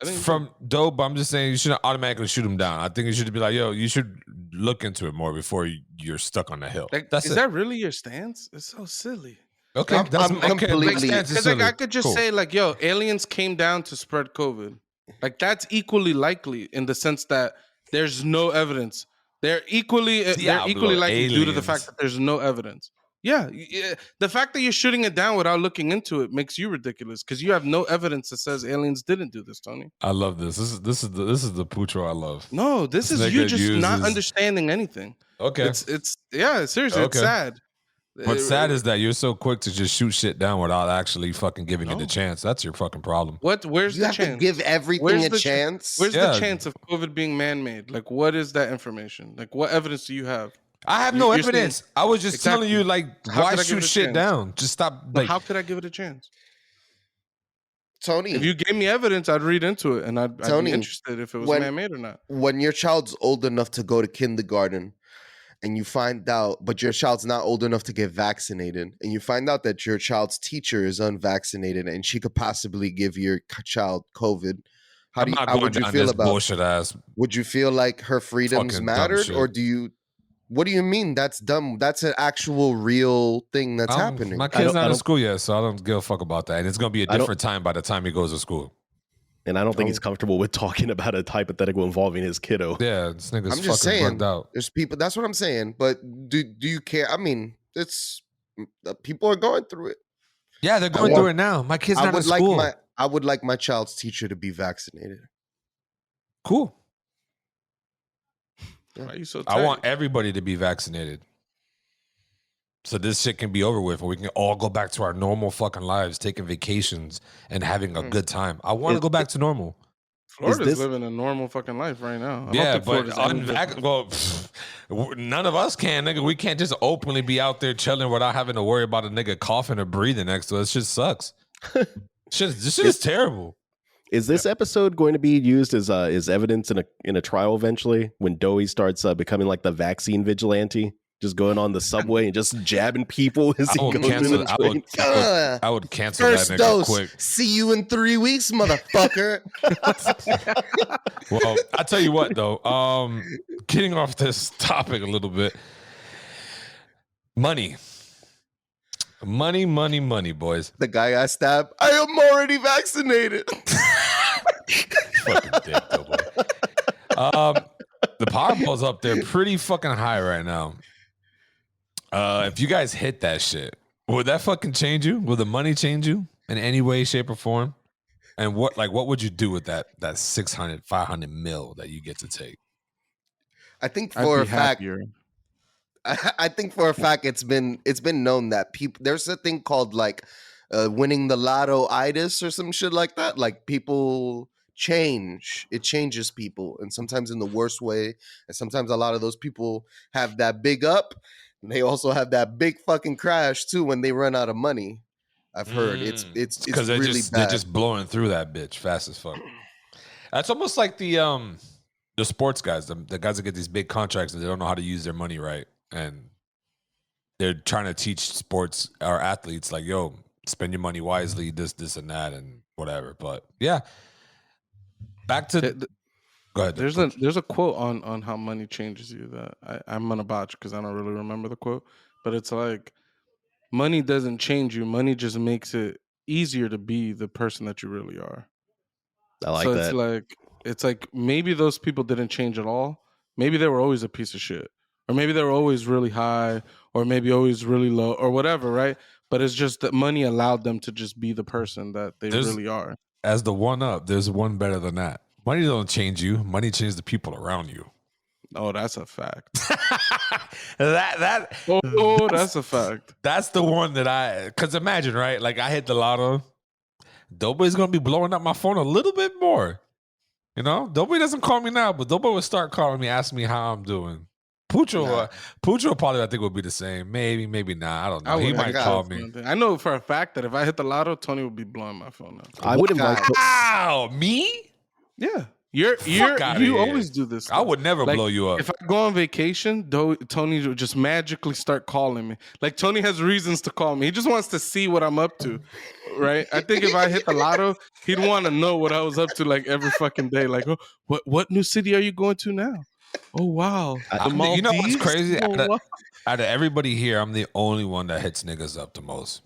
from Dope. I'm just saying you shouldn't automatically shoot him down. I think you should be like, yo, you should look into it more before you're stuck on the hill. Like, is that really your stance? It's so silly. Okay, I'm completely. Because like I could just say like, yo, aliens came down to spread COVID. Like that's equally likely in the sense that there's no evidence. They're equally likely due to the fact that there's no evidence. Yeah, the fact that you're shooting it down without looking into it makes you ridiculous because you have no evidence that says aliens didn't do this, Tony. I love this. This is the Pucho I love. No, this is you just not understanding anything. Okay, it's seriously, it's sad. What's sad is that you're so quick to just shoot shit down without actually fucking giving it a chance. That's your fucking problem. Where's the chance? To give everything a chance. Where's the chance of COVID being man-made? Like, what is that information? Like, what evidence do you have? I have no evidence. I was just telling you, like, why shoot shit down? Just stop. Like, how could I give it a chance? Tony, if you gave me evidence, I'd read into it, and I'd be interested if it was man-made or not. When your child's old enough to go to kindergarten, and you find out, but your child's not old enough to get vaccinated, and you find out that your child's teacher is unvaccinated and she could possibly give your child COVID, how would you feel about bullshit ass? Would you feel like her freedoms mattered, or what do you mean that's dumb? That's an actual real thing that's happening. My kid's not in school yet, so I don't give a fuck about that. And it's going to be a different time by the time he goes to school. And I don't think he's comfortable with talking about a hypothetical involving his kiddo. Yeah, this nigga's I'm just saying, bugged out. There's people. That's what I'm saying. But do you care? I mean, it's people are going through it. Yeah, they're going through it now. My kid's not in school. I would like my child's teacher to be vaccinated. Cool. Why are you so tight? I want everybody to be vaccinated. So this shit can be over with, and we can all go back to our normal fucking lives, taking vacations and having a good time. I want to go back to normal. Florida's living a normal fucking life right now. Yeah, but none of us can, nigga. We can't just openly be out there chilling without having to worry about a nigga coughing or breathing next to us. Shit sucks. This shit is terrible. Is this episode going to be used as evidence in a trial eventually when Doey starts becoming like the vaccine vigilante, just going on the subway and just jabbing people as he goes in the train? I would cancel First that nigga dose. quick. See you in 3 weeks, motherfucker. Well, I tell you what though, getting off this topic a little bit, money, boys. The guy I stabbed, I am already vaccinated. Fucking dick, though, boy. The Powerball's up there pretty fucking high right now. If you guys hit that shit, would that fucking change you? Will the money change you in any way, shape, or form? And what would you do with that 600, 500 mil that you get to take? I think for a fact, I think for a fact it's been known that people, there's a thing called like winning the lotto-itis or some shit like that. Like people change. It changes people, and sometimes in the worst way. And sometimes a lot of those people have that big up, and they also have that big fucking crash too when they run out of money. I've heard it's because really they're just blowing through that bitch fast as fuck. That's almost like the sports guys, the guys that get these big contracts and they don't know how to use their money right, and they're trying to teach sports or athletes like, yo, spend your money wisely, this and that and whatever. But yeah. Back to go ahead. There's a quote on how money changes you that I'm gonna botch because I don't really remember the quote, but it's like money doesn't change you. Money just makes it easier to be the person that you really are. I like that. It's like maybe those people didn't change at all. Maybe they were always a piece of shit, or maybe they were always really high, or maybe always really low, or whatever, right? But it's just that money allowed them to just be the person that they really are. As the one up, there's one better than that. Money don't change you. Money changes the people around you. Oh, that's a fact. that's a fact. That's the one that because imagine, right? Like I hit the lotto. Doughboy's going to be blowing up my phone a little bit more. You know? Doughboy doesn't call me now, but Doughboy will start calling me, asking me how I'm doing. Pucho probably I think would be the same. Maybe not. I don't know. He might call me. I know for a fact that if I hit the lotto, Tony would be blowing my phone up. I would invite. Wow, me? Yeah, you always do this stuff. I would never blow you up. If I go on vacation, Tony would just magically start calling me. Like Tony has reasons to call me. He just wants to see what I'm up to, right? I think if I hit the lotto, he'd want to know what I was up to like every fucking day. Like, oh, what new city are you going to now? Oh wow! You know what's crazy? Out of everybody here, I'm the only one that hits niggas up the most.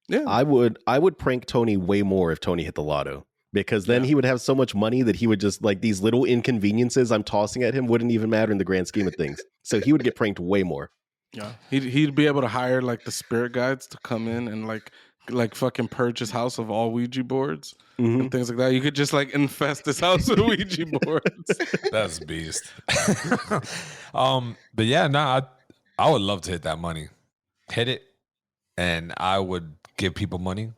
Yeah, I would prank Tony way more if Tony hit the lotto, because then he would have so much money that he would just like these little inconveniences I'm tossing at him wouldn't even matter in the grand scheme of things. So he would get pranked way more. Yeah, he'd be able to hire like the spirit guides to come in and like fucking purge his house of all Ouija boards and things like that. You could just like infest his house with Ouija boards. That's beast. But yeah, I would love to hit that money. Hit it, and I would give people money,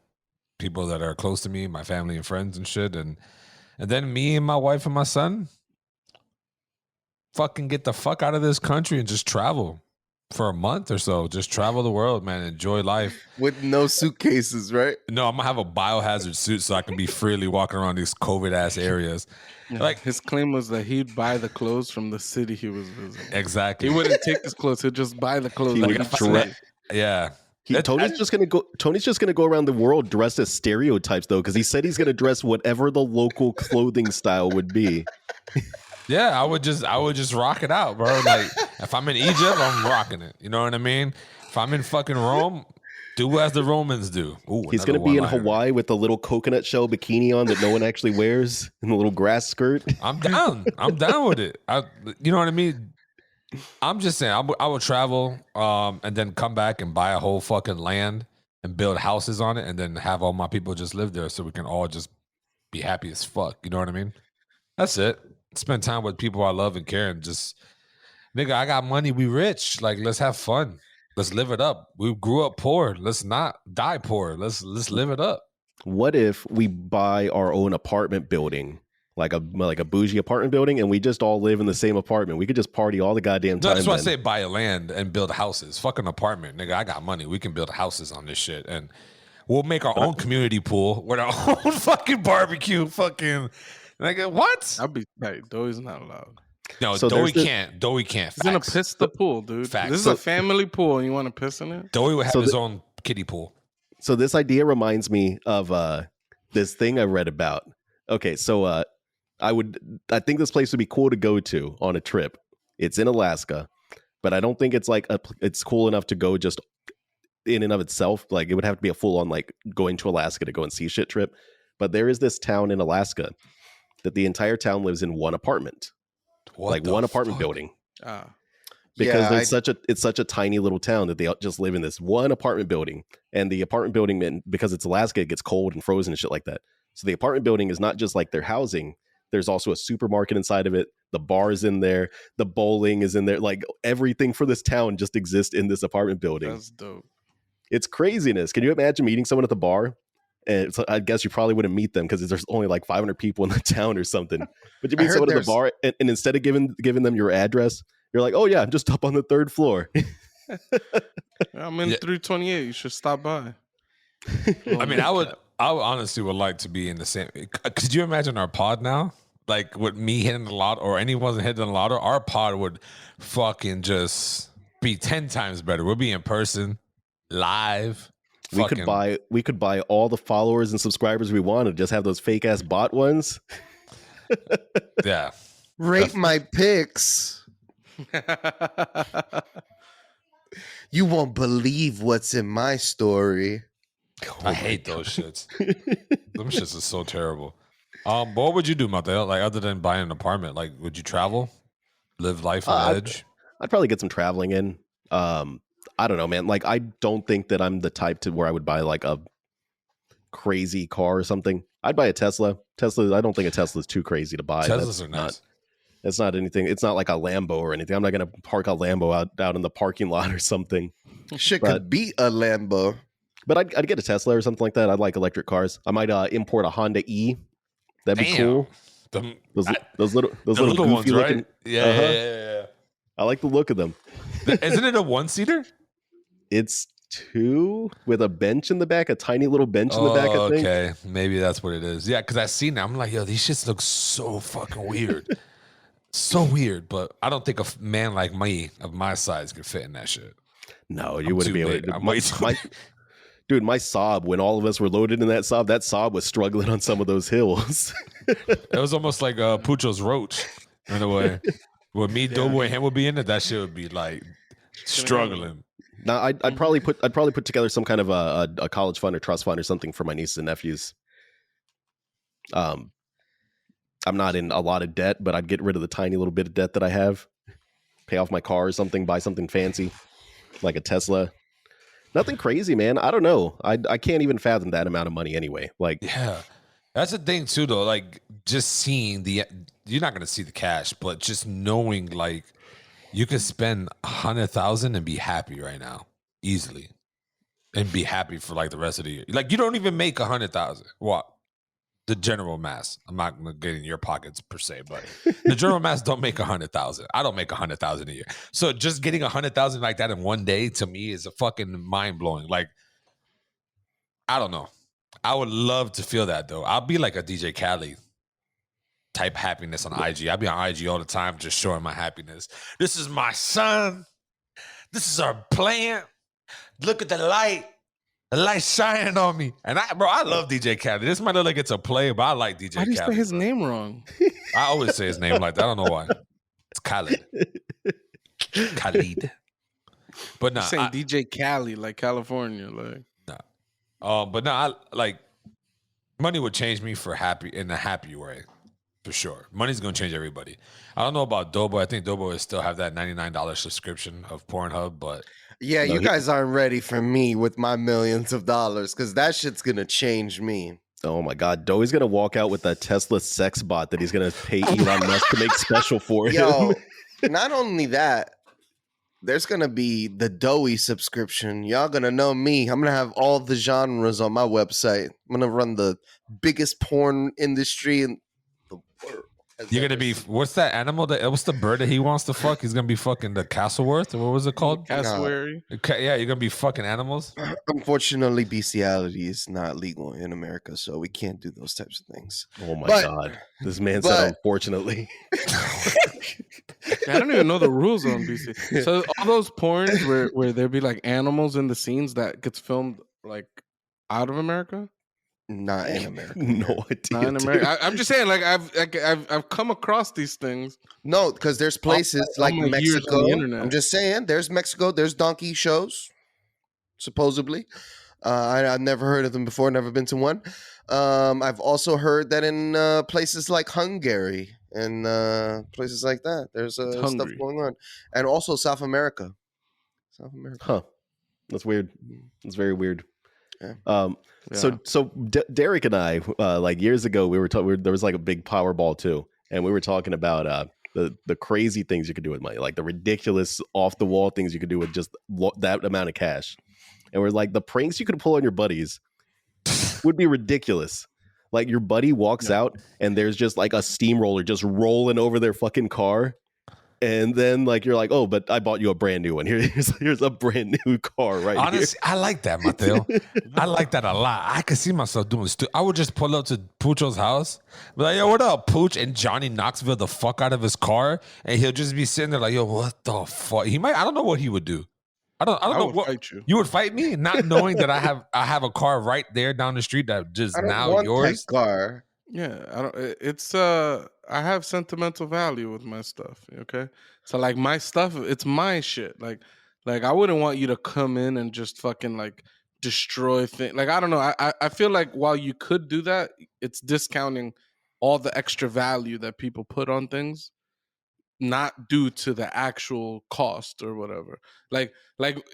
people that are close to me, my family and friends and shit, and then me and my wife and my son fucking get the fuck out of this country and just travel. for a month or so. Just travel the world, man. Enjoy life. With no suitcases, right? No, I'm gonna have a biohazard suit so I can be freely walking around these COVID ass areas. Yeah, like his claim was that he'd buy the clothes from the city he was visiting. Exactly. He wouldn't take his clothes. He'd just buy the clothes. He would yeah. Tony's just gonna go around the world dressed as stereotypes though, because he said he's gonna dress whatever the local clothing style would be. Yeah, I would just rock it out, bro. Like if I'm in Egypt, I'm rocking it. You know what I mean? If I'm in fucking Rome, do as the Romans do. Ooh, he's gonna be in Hawaii with the little coconut shell bikini on that no one actually wears and the little grass skirt. I'm down. I'm down with it. You know what I mean? I'm just saying, I would travel and then come back and buy a whole fucking land and build houses on it and then have all my people just live there so we can all just be happy as fuck. You know what I mean? That's it. Spend time with people I love and care and just, nigga, I got money. We rich. Like, let's have fun. Let's live it up. We grew up poor. Let's not die poor. Let's live it up. What if we buy our own apartment building? Like a bougie apartment building, and we just all live in the same apartment. We could just party all the goddamn time. That's why I say buy a land and build houses. Fuck an apartment, nigga. I got money. We can build houses on this shit, and we'll make our own community pool with our own fucking barbecue. Fucking, nigga, what? I'll be right. Doey's not allowed. No, so Doey can't. Doey can't. He's gonna piss the pool, dude. Facts. This is a family pool, and you want to piss in it? Doey would have his own kiddie pool. So this idea reminds me of this thing I read about. Okay, so I think this place would be cool to go to on a trip. It's in Alaska, but I don't think it's like it's cool enough to go just in and of itself. Like it would have to be a full on like going to Alaska to go and see shit trip. But there is this town in Alaska that the entire town lives in one apartment, one apartment building. Because it's such a tiny little town that they just live in this one apartment building, and the apartment building, because it's Alaska, it gets cold and frozen and shit like that. So the apartment building is not just like their housing. There's also a supermarket inside of it. The bar is in there. The bowling is in there. Like everything for this town just exists in this apartment building. That's dope. It's craziness. Can you imagine meeting someone at the bar? And I guess you probably wouldn't meet them because there's only like 500 people in the town or something. But you meet someone at the bar, and instead of giving them your address, you're like, oh yeah, I'm just up on the third floor. I'm in 328. You should stop by. I mean, I would honestly would like to be in the same. Could you imagine our pod now? Like with me hitting the lotto or anyone hitting the lotto, our pod would fucking just be 10 times better. We'll be in person, live. We could buy all the followers and subscribers we wanted. Just have those fake ass bot ones. Yeah. Rate my picks. You won't believe what's in my story. I hate those shits. Them shits are so terrible. What would you do, Mateo? Like other than buying an apartment, like would you travel, live life on edge? I'd probably get some traveling in. I don't know, man. Like I don't think that I'm the type to where I would buy like a crazy car or something. I'd buy a Tesla. I don't think a Tesla is too crazy to buy. Teslas are nice. It's not anything. It's not like a Lambo or anything. I'm not going to park a Lambo out in the parking lot or something. Shit could be a Lambo. But I'd get a Tesla or something like that. I like electric cars. I might import a Honda E. That'd be cool. Those little goofy ones, looking, right? Yeah. I like the look of them. Isn't it a one-seater? It's two with a bench in the back, a tiny little bench in the back, I think. Okay, maybe that's what it is. Yeah, because I seen it. I'm like, yo, these shits look so fucking weird. So weird, but I don't think a man like me of my size could fit in that shit. No, you wouldn't be able to. Dude, my Saab, when all of us were loaded in that Saab was struggling on some of those hills. It was almost like Pucho's Roach in a way. With me, Doughboy, and him would be in it, that shit would be like struggling. Now, I'd probably put together some kind of a college fund or trust fund or something for my nieces and nephews. I'm not in a lot of debt, but I'd get rid of the tiny little bit of debt that I have. Pay off my car or something, buy something fancy, like a Tesla. Nothing crazy, man. I don't know. I can't even fathom that amount of money anyway. Like, yeah, that's the thing too, though. Like, just seeing you're not gonna see the cash, but just knowing like you could spend 100,000 and be happy right now, easily, and be happy for like the rest of the year. Like, you don't even make 100,000. What? The general mass. I'm not gonna get in your pockets per se, but the general mass don't make 100,000. I don't make 100,000 a year. So just getting 100,000 like that in one day to me is a fucking mind blowing. Like, I don't know. I would love to feel that though. I'll be like a DJ Khaled type happiness on IG. I'll be on IG all the time, just showing my happiness. This is my son. This is our plan. Look at the light. The light shining on me. And I love DJ Khaled. This might look like it's a play, but I like DJ Khaled. Why do you say his name wrong? I always say his name like that. I don't know why. It's Khaled. Khaled. But no, saying DJ Cali, like California, like but no, I like money would change me for in a happy way. For sure. Money's gonna change everybody. I don't know about Dobo. I think Dobo will still have that $99 subscription of Pornhub, but yeah, you guys aren't ready for me with my millions of dollars because that shit's gonna change me. Oh my God, Doe's gonna walk out with that Tesla sex bot that he's gonna pay Elon Musk to make special for him. Yo, not only that, there's gonna be the Doey subscription. Y'all gonna know me. I'm gonna have all the genres on my website. I'm gonna run the biggest porn industry in the world. You're gonna be what's that animal what's the bird that he wants to fuck? He's gonna be fucking the Castleworth, or what was it called? Cassowary. Yeah, you're gonna be fucking animals. Unfortunately, bestiality is not legal in America, so we can't do those types of things. Oh my God, this man said unfortunately. I don't even know the rules on BC. So all those porns where there be like animals in the scenes that gets filmed like out of America. Not in America. No idea. Not in America. I'm just saying, like I've come across these things. No, because there's places like Mexico. I'm just saying, there's Mexico. There's donkey shows, supposedly. I've never heard of them before. Never been to one. I've also heard that in places like Hungary and places like that, there's stuff going on, and also South America. Huh? That's weird. That's very weird. Yeah. So Derek and I, like years ago, we were there was like a big Powerball too, and we were talking about the crazy things you could do with money, like the ridiculous off the wall things you could do with just that amount of cash. And we're like, the pranks you could pull on your buddies would be ridiculous. Like your buddy walks out and there's just like a steamroller just rolling over their fucking car. And then like you're like, oh, but I bought you a brand new one. Here's a brand new car right here. Honestly, I like that, Mateo. I like that a lot. I could see myself doing this too. I would just pull up to Pucho's house, be like, yo, what up, Pooch? And Johnny Knoxville the fuck out of his car, and he'll just be sitting there like, yo, what the fuck? He might. I don't know what he would do. I don't know what fight you. You would fight me, not knowing that I have a car right there down the street that just I don't now want yours. that car. Yeah, I don't. It's I have sentimental value with my stuff. Okay, so like my stuff, it's my shit. Like I wouldn't want you to come in and just fucking like destroy things. Like I don't know. I feel like while you could do that, it's discounting all the extra value that people put on things, not due to the actual cost or whatever. Like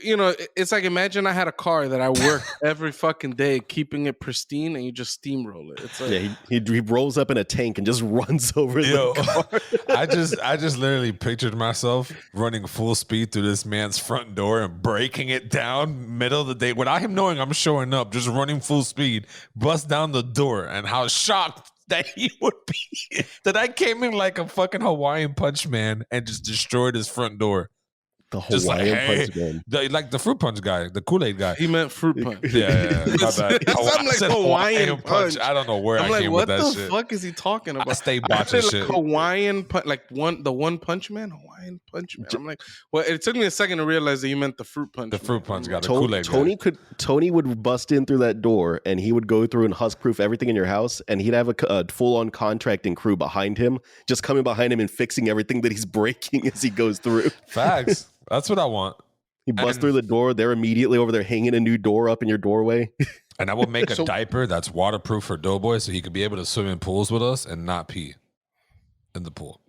you know, it's like imagine I had a car that I worked every fucking day keeping it pristine, and you just steamroll it. It's like, yeah, he rolls up in a tank and just runs over the car. I just literally pictured myself running full speed through this man's front door and breaking it down middle of the day without him knowing I'm showing up, just running full speed, bust down the door, and how shocked that he would be that I came in like a fucking Hawaiian punch man and just destroyed his front door. The Hawaiian punch man. Like the fruit punch guy, the Kool-Aid guy. He meant fruit punch. Yeah. My bad. I'm like Hawaiian punch. I don't know where I'm I came what with that the shit. fuck is he talking about? I stay watching shit. Hawaiian punch, like the one punch man, Hawaiian punch man. I'm like, well, it took me a second to realize that you meant the fruit punch. The fruit punch guy, the Kool-Aid guy. Tony would bust in through that door, and he would go through and husk-proof everything in your house, and he'd have a full-on contracting crew behind him, just coming behind him and fixing everything that he's breaking as he goes through. Facts. That's what I want. He busts through the door. They're immediately over there hanging a new door up in your doorway. And I will make a diaper that's waterproof for Doughboy so he could be able to swim in pools with us and not pee in the pool.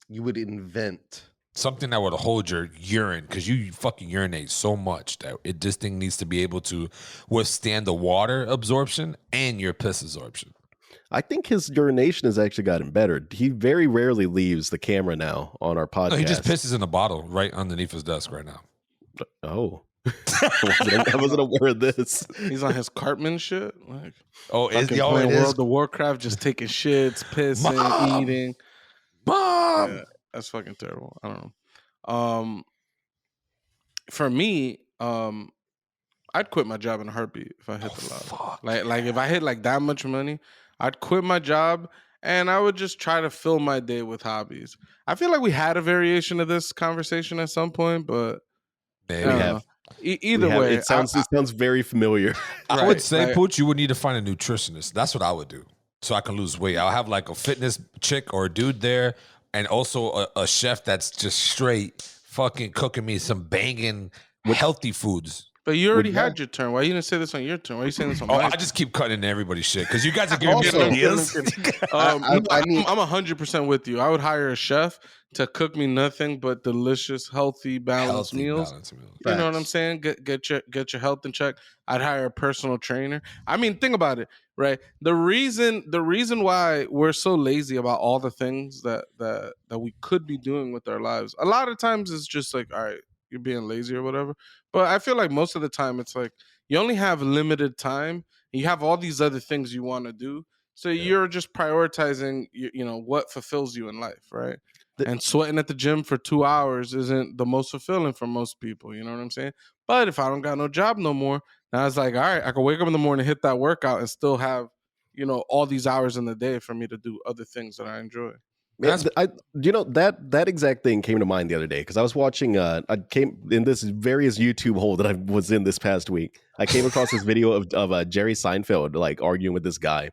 You would invent something that would hold your urine, because you fucking urinate so much that this thing needs to be able to withstand the water absorption and your piss absorption. I think his urination has actually gotten better. He very rarely leaves the camera now on our podcast. No, he just pisses in a bottle right underneath his desk right now. Oh. I wasn't aware of this. He's on his Cartman shit. Like, is playing World of Warcraft, just taking shits, pissing, Mom! eating. Mom. Yeah, that's fucking terrible. I don't know. For me, I'd quit my job in a heartbeat if I hit the lotto. Like if I hit like that much money, I'd quit my job and I would just try to fill my day with hobbies. I feel like we had a variation of this conversation at some point, but Maybe. Either way, it sounds very familiar. I would say, Pooch, you would need to find a nutritionist. That's what I would do, so I can lose weight. I'll have like a fitness chick or a dude there, and also a chef that's just straight fucking cooking me some banging healthy foods. But you already had your turn. Why you didn't say this on your turn? Why are you saying this on my turn? I just keep cutting into everybody's shit because you guys are giving me ideas. I'm 100% with you. I would hire a chef to cook me nothing but delicious, healthy, balanced meals. You know what I'm saying? Get your health in check. I'd hire a personal trainer. I mean, think about it, right? The reason why we're so lazy about all the things that we could be doing with our lives, a lot of times it's just like, all right, you're being lazy or whatever. But I feel like most of the time it's like you only have limited time. And you have all these other things you want to do. So you're just prioritizing, what fulfills you in life, right? And sweating at the gym for 2 hours isn't the most fulfilling for most people. You know what I'm saying? But if I don't got no job no more, now it's like, all right, I can wake up in the morning, hit that workout, and still have, all these hours in the day for me to do other things that I enjoy. That exact thing came to mind the other day because I was watching. I came in this various YouTube hole that I was in this past week. I came across this video of Jerry Seinfeld like arguing with this guy,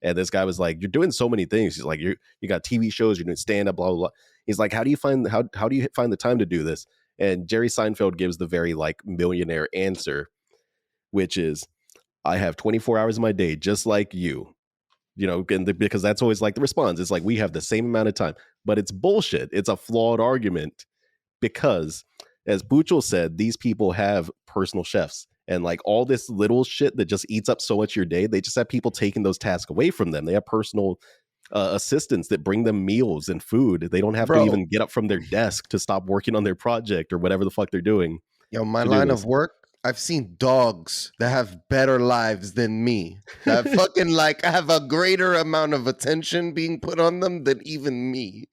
and this guy was like, "You're doing so many things." He's like, "You got TV shows, you're doing stand up, blah blah blah." He's like, "How do you find the time to do this?" And Jerry Seinfeld gives the very like millionaire answer, which is, "I have 24 hours in my day, just like you." Because that's always like the response. It's like we have the same amount of time, but it's bullshit. It's a flawed argument because, as Buchel said, these people have personal chefs and like all this little shit that just eats up so much of your day. They just have people taking those tasks away from them. They have personal assistants that bring them meals and food. They don't have to even get up from their desk to stop working on their project or whatever the fuck they're doing. My line of work, I've seen dogs that have better lives than me. That fucking like have a greater amount of attention being put on them than even me.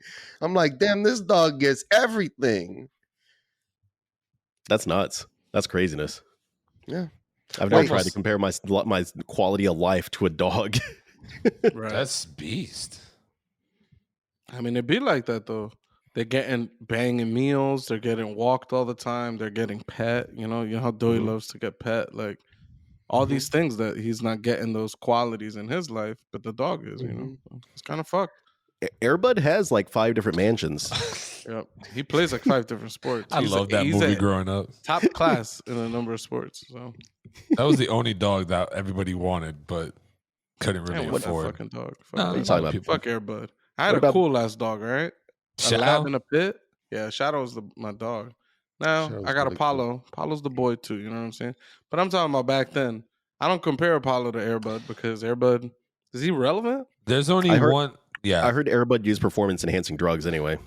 I'm like, damn, this dog gets everything. That's nuts. That's craziness. Yeah. I've never tried to compare my quality of life to a dog. Right. That's beast. I mean, it'd be like that though. They're getting banging meals. They're getting walked all the time. They're getting pet. You know how Dewey loves to get pet. Like all these things that he's not getting those qualities in his life, but the dog is. It's kind of fucked. Airbud has like 5 different mansions. Yep, he plays like 5 different sports. I love that movie growing up. Top class in a number of sports. So that was the only dog that everybody wanted, but couldn't really afford. Fucking dog. Fuck Airbud. I had a cool ass dog, right? A lab in a pit. Yeah, Shadow's my dog. Now I got Apollo. Cool. Apollo's the boy too. You know what I'm saying? But I'm talking about back then. I don't compare Apollo to Airbud because Airbud, is he relevant? There's only one. Yeah, I heard Airbud used performance enhancing drugs anyway.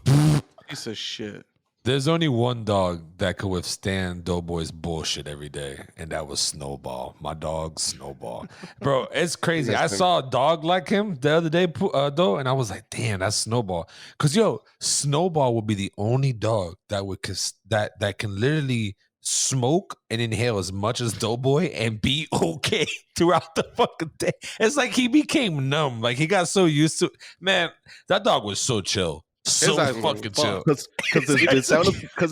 Piece of shit. There's only one dog that could withstand Doughboy's bullshit every day, and that was Snowball. My dog, Snowball. Bro, it's crazy. I saw a dog like him the other day, though, and I was like, damn, that's Snowball. Because, Snowball would be the only dog that can literally smoke and inhale as much as Doughboy and be okay throughout the fucking day. It's like he became numb. Like, he got so used to it. Man, that dog was so chill. So fucking chill. Because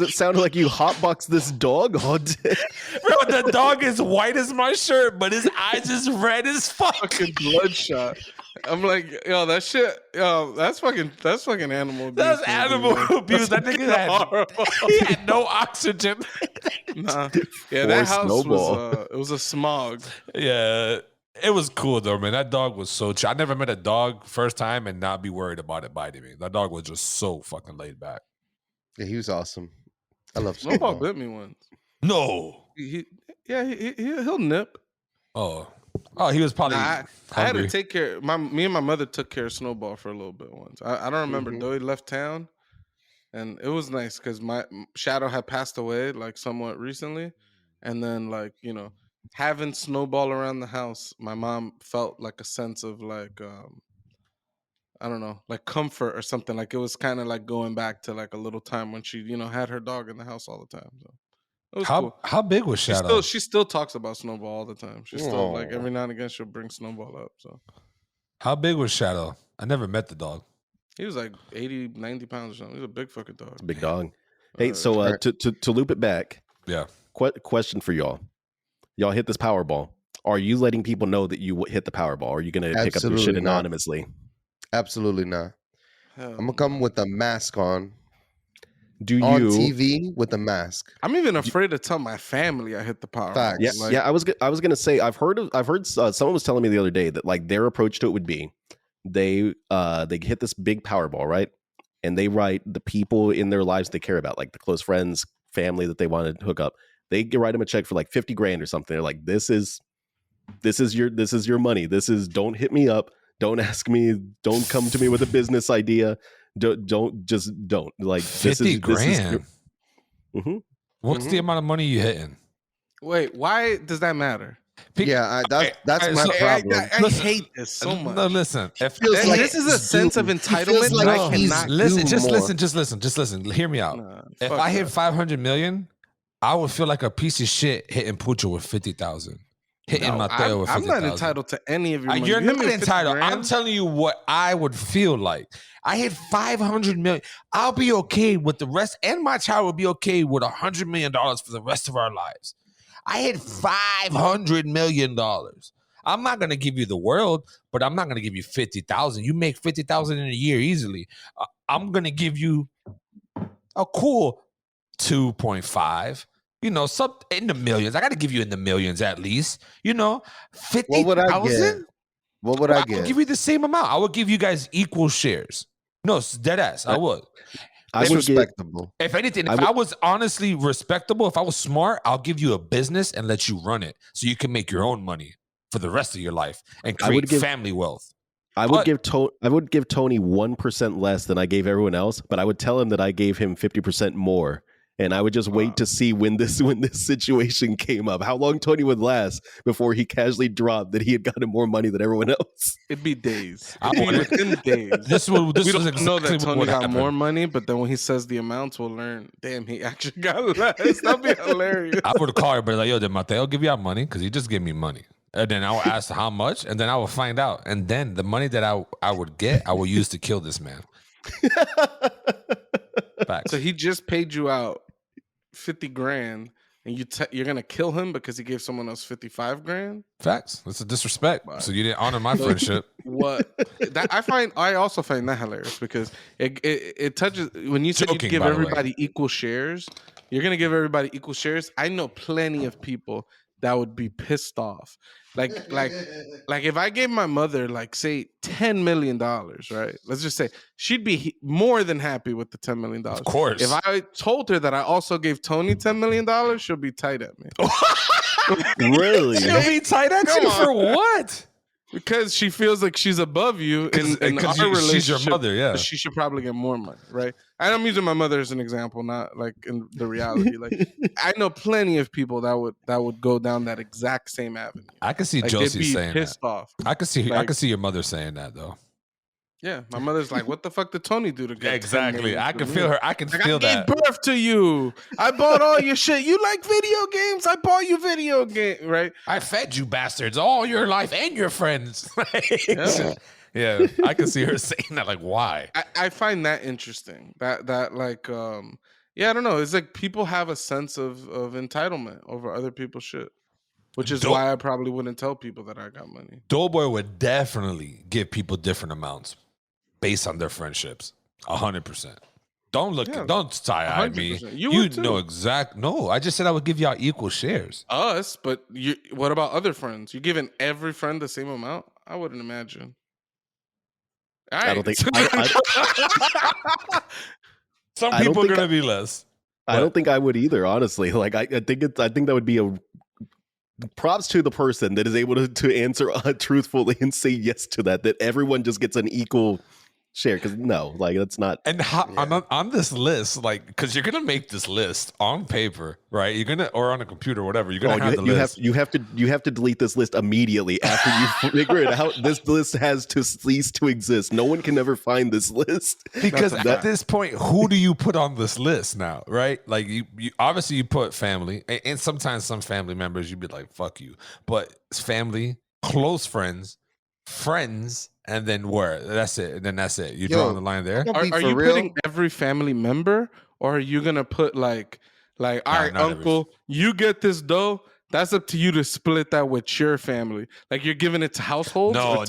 it sounded like you hotboxed this dog all day. Bro, the dog is white as my shirt, but his eyes is red as fuck. Fucking bloodshot. I'm like, that shit, that's fucking animal abuse. That's animal abuse. That nigga had no oxygen. Nah. Yeah, that house was a smog. Yeah. It was cool though, man. That dog was so chill. I never met a dog first time and not be worried about it biting me. That dog was just so fucking laid back. Yeah, he was awesome. I love Snowball. Bit me once. No. He'll nip. Oh, he was probably. I had to take care. Me and my mother took care of Snowball for a little bit once. I don't remember. Dowie left town, and it was nice because my Shadow had passed away like somewhat recently. and then like having Snowball around the house, my mom felt like a sense of like I don't know, like comfort or something. Like it was kind of like going back to like a little time when she had her dog in the house all the time. So it was cool. How big was Shadow? She still talks about Snowball all the time. She's still like every now and again she'll bring Snowball up. So how big was Shadow? I never met the dog. he was like 80, 90 pounds or something. He's a big fucking dog. It's a big dog. Hey, so to loop it back, yeah. Question for y'all. Y'all hit this Powerball. Are you letting people know that you hit the Powerball? Or are you going to pick up your shit anonymously? Absolutely not. I'm gonna come with a mask on. Do you on TV with a mask? I'm even afraid to tell my family I hit the Powerball. Facts. Yeah, I was gonna say I've heard someone was telling me the other day that like their approach to it would be they hit this big Powerball, right? And they write the people in their lives they care about, like the close friends, family that they want to hook up. They write them a check for like 50 grand or something. They're like, this is your money. Don't hit me up. Don't ask me. Don't come to me with a business idea. Don't like 50 grand. What's the amount of money you hitting? Wait, why does that matter? That's my problem. I hate this so much. No, listen. This is a sense of entitlement that I cannot. Just listen. Hear me out. If I hit 500 million, I would feel like a piece of shit hitting Pucho with 50,000. Hitting Mateo with 50,000. I'm not entitled to any of your money. You're not entitled. I'm telling you what I would feel like. I hit 500 million. I'll be okay with the rest, and my child will be okay with $100 million for the rest of our lives. I hit $500 million. I'm not going to give you the world, but I'm not going to give you 50,000. You make 50,000 in a year easily. I'm going to give you a cool 2.5. Some in the millions. I got to give you in the millions at least. 50,000. What would I get? What would I get? I would give you the same amount. I would give you guys equal shares. No, dead ass. I would. That's respectable. If anything, if I was honestly respectable, if I was smart, I'll give you a business and let you run it so you can make your own money for the rest of your life and create family wealth. I would give Tony 1% less than I gave everyone else, but I would tell him that I gave him 50% more. And I would just wait to see when this situation came up, how long Tony would last before he casually dropped that he had gotten more money than everyone else. It'd be days. Within days. We don't know that Tony got more money, but then when he says the amounts, we'll learn. Damn, he actually got less. That'd be hilarious. I would call her, but like, yo, did Mateo give you out money? Because he just gave me money. And then I will ask how much, and then I will find out. And then the money that I would get, I will use to kill this man. Facts. So he just paid you out 50 grand, and you're gonna kill him because he gave someone else 55 grand. Facts. That's a disrespect. So you didn't honor my friendship. What I also find that hilarious because it touches when you said you give everybody equal shares. You're gonna give everybody equal shares. I know plenty of people that would be pissed off. Like if I gave my mother, like, say $10 million, right? Let's just say she'd be more than happy with the $10 million. Of course. If I told her that I also gave Tony $10 million, she'll be tight at me. Really? She'll be tight at you for what? Because she feels like she's above you in our relationship. She's your mother, yeah. She should probably get more money, right? And I'm using my mother as an example, not like in the reality. Like I know plenty of people that would go down that exact same avenue. I can see Josie saying pissed off. I can see your mother saying that though. Yeah, my mother's like, "What the fuck did Tony do to get?" Exactly. I can feel her. I can feel that. I gave birth to you. I bought all your shit. You like video games? I bought you video game, right? I fed you bastards all your life and your friends. Yeah, I can see her saying that. Like, why? I find that interesting. That like, yeah, I don't know. It's like people have a sense of entitlement over other people's shit. Which is why I probably wouldn't tell people that I got money. Doughboy would definitely give people different amounts based on their friendships. 100%. Don't side-eye me. You know exact. No, I just said I would give y'all equal shares. Us, but what about other friends? You giving every friend the same amount? I wouldn't imagine. All right. I don't think. Some people are gonna be less. I don't think I would either. Honestly, like I think that would be a. Props to the person that is able to answer truthfully and say yes to that. That everyone just gets an equal share because no, like that's not. And on this list, like, because you're gonna make this list on paper, right? You're gonna or on a computer, or whatever. You're gonna have the list. You have to delete this list immediately after you figure it out. This list has to cease to exist. No one can ever find this list because at this point, who do you put on this list now, right? Like you obviously you put family, and sometimes some family members you'd be like, "Fuck you," but it's family, close friends, and then where? That's it. And then that's it. You drawing the line there. Are you putting every family member, or are you gonna put like all right, uncle, you get this dough. That's up to you to split that with your family. Like you're giving it to households. No.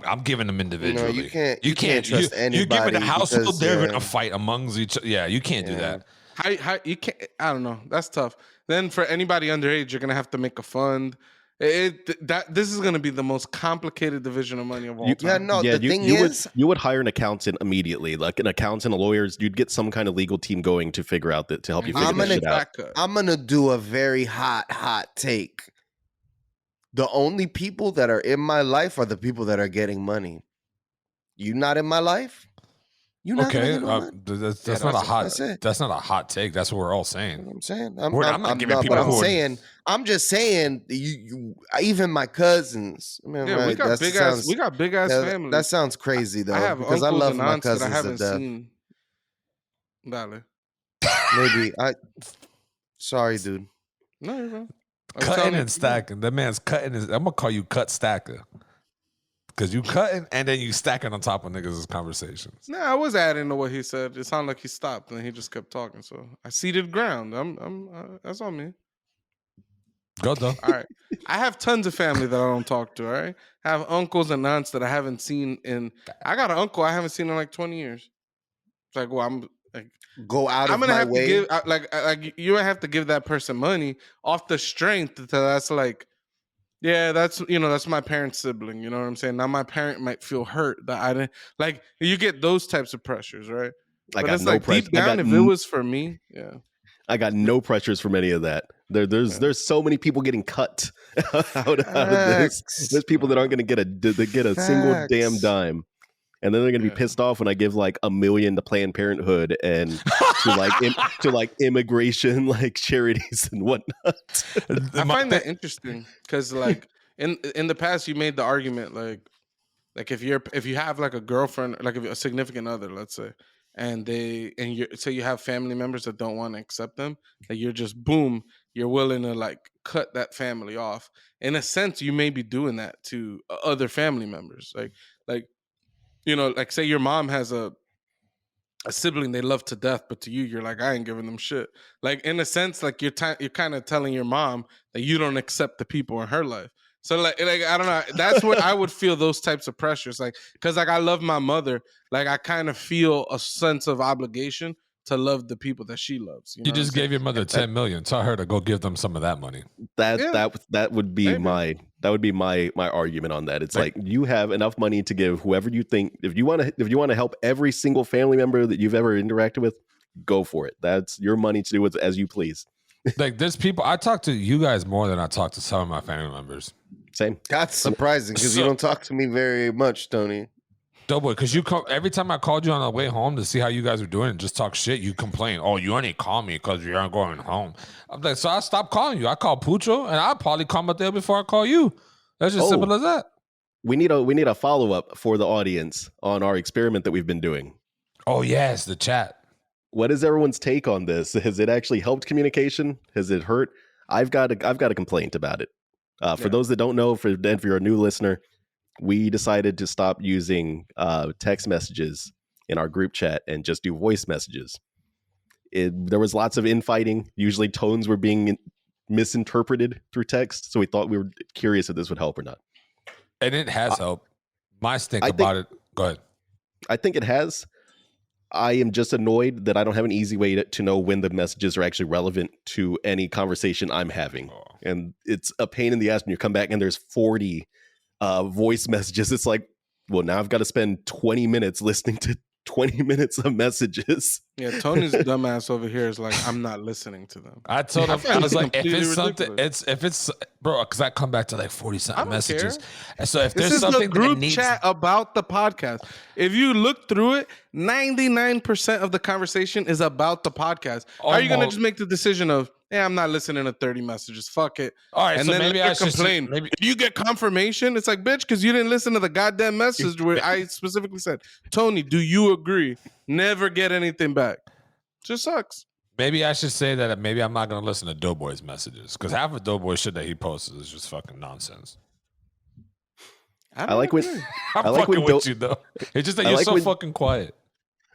I'm giving them individually. No, you can't trust anybody. You give it a household, they're gonna fight amons each other. Yeah, you can't do that. How you can't? I don't know. That's tough. Then for anybody underage, you're gonna have to make a fund. This is going to be the most complicated division of money of all time. The thing is, you would hire an accountant immediately, like an accountant, a lawyer. You'd get some kind of legal team going to figure out that to help you figure this shit out. I'm gonna do a very hot take. The only people that are in my life are the people that are getting money. You not in my life? You not okay? That's not a hot. That's not a hot take. That's what we're all saying. You know what I'm saying I'm not giving people. But I'm just saying. You even my cousins. I mean, we got big ass. We got big ass families. That sounds crazy though. I have because I love my cousins that I haven't to death. seen. Dale. Maybe Sorry, dude. No, you're fine. Cutting and stacking. That man's cutting. I'm gonna call you cut stacker. Because you cutting and then you stacking on top of niggas' conversations. Nah, I was adding to what he said. It sounded like he stopped and he just kept talking. So I ceded ground. That's on me. Go though. All right. I have tons of family that I don't talk to. All right. I have uncles and aunts that I haven't seen I got an uncle I haven't seen in like 20 years. It's like, well, I'm like, go out of I'm gonna my have way. to give like you have to give that person money off the strength that that's like. Yeah, that's my parent's sibling. You know what I'm saying? Now my parent might feel hurt that I didn't like. You get those types of pressures, right? But it's like deep down, if it was for me, yeah, I got no pressures from any of that. There's so many people getting cut out of this. There's people that aren't going to get a single damn dime, and then they're going to be pissed off when I give like $1 million to Planned Parenthood and to like immigration like charities and whatnot. I find that interesting because like in the past you made the argument like if you have like a girlfriend, like a significant other, let's say, and you have family members that don't want to accept them, that you're just you're willing to like cut that family off. In a sense, you may be doing that to other family members, like like say your mom has a sibling they love to death, but to you, you're like, I ain't giving them shit. Like in a sense, like you're kind of telling your mom that you don't accept the people in her life. So like I don't know. That's what I would feel those types of pressures, like because like I love my mother, like I kind of feel a sense of obligation to love the people that she loves. You just gave your mother $10 million. Tell her to go give them some of that money. That would be my argument on that. It's like you have enough money to give whoever you think. If you want to help every single family member that you've ever interacted with, go for it. That's your money to do with as you please. Like there's people I talk to you guys more than I talk to some of my family members. Same. That's surprising because you don't talk to me very much, Tony. Doughboy, because every time I called you on the way home to see how you guys were doing and just talk shit, you complain. Oh, you only call me because you aren't going home. I'm like, so I stopped calling you. I call Pucho, and I'll probably call Mateo before I call you. That's just simple as that. We need a follow up for the audience on our experiment that we've been doing. Oh yes, the chat. What is everyone's take on this? Has it actually helped communication? Has it hurt? I've got a complaint about it. For those that don't know, if you're a new listener, we decided to stop using text messages in our group chat and just do voice messages. There was lots of infighting. Usually tones were being misinterpreted through text. So we thought we were curious if this would help or not. And it has helped. My stink about it. Go ahead. I think it has. I am just annoyed that I don't have an easy way to know when the messages are actually relevant to any conversation I'm having. And it's a pain in the ass when you come back and there's 40 voice messages. It's like, well, now I've got to spend 20 minutes listening to 20 minutes of messages. Yeah, Tony's dumbass over here is like, I'm not listening to them. I told him, I was like, if it's something, ridiculous. if it's, bro, because I come back to like 40 something messages. And so if This there's is something the group that needs, chat about the podcast. If you look through it, 99% of the conversation is about the podcast. How are you going to just make the decision of, yeah, I'm not listening to 30 messages. Fuck it. All right, and so then maybe I should complain. maybe If you get confirmation, it's like, bitch, because you didn't listen to the goddamn message where I specifically said, Tony, do you agree? Never get anything back. Just sucks. maybe I should say that maybe I'm not gonna listen to Doughboy's messages because half of Doughboy shit that he posts is just fucking nonsense. I like when I'm I like fucking when with you though. It's just that you're like so when- fucking quiet.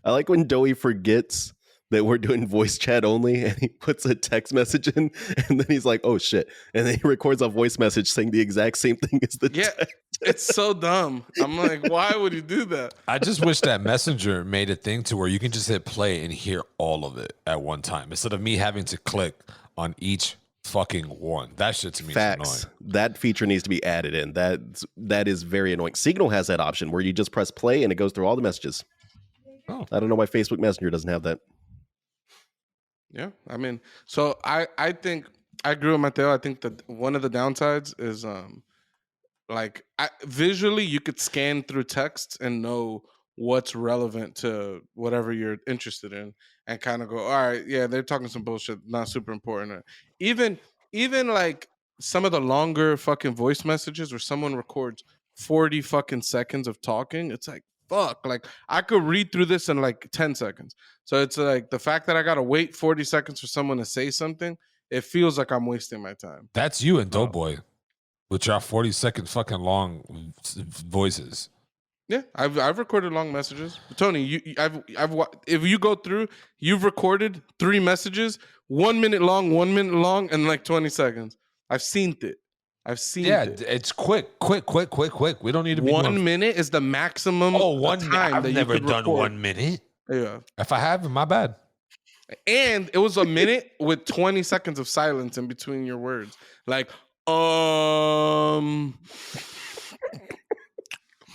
I like when Doey forgets that we're doing voice chat only, and he puts a text message in, and then he's like, "Oh shit!" and then he records a voice message saying the exact same thing as the text. It's so dumb. I'm like, why would you do that? I just wish that Messenger made a thing to where you can just hit play and hear all of it at one time instead of me having to click on each fucking one. That shit to me Facts. is annoying. That feature needs to be added in. That is very annoying. Signal has that option where you just press play and it goes through all the messages. Oh. I don't know why Facebook Messenger doesn't have that. Yeah, I mean, so I think I agree with Mateo. I think that one of the downsides is like visually you could scan through text and know what's relevant to whatever you're interested in and kind of go, all right, yeah, they're talking some bullshit, not super important. Or even like some of the longer fucking voice messages where someone records 40 fucking seconds of talking, it's like, fuck, like I could read through this in like 10 seconds. So it's like the fact that I gotta wait 40 seconds for someone to say something, it feels like I'm wasting my time. That's you and Doughboy with your 40-second fucking long voices. Yeah, I've recorded long messages. Tony, if you go through, you've recorded 3 messages, 1 minute long, and like 20 seconds. I've seen it. Yeah, it's quick. We don't need to be 1 minute is the maximum. Oh, 1 minute. time I've that never you could done record. 1 minute. Yeah. If I have, my bad. And it was a minute with 20 seconds of silence in between your words. Like, and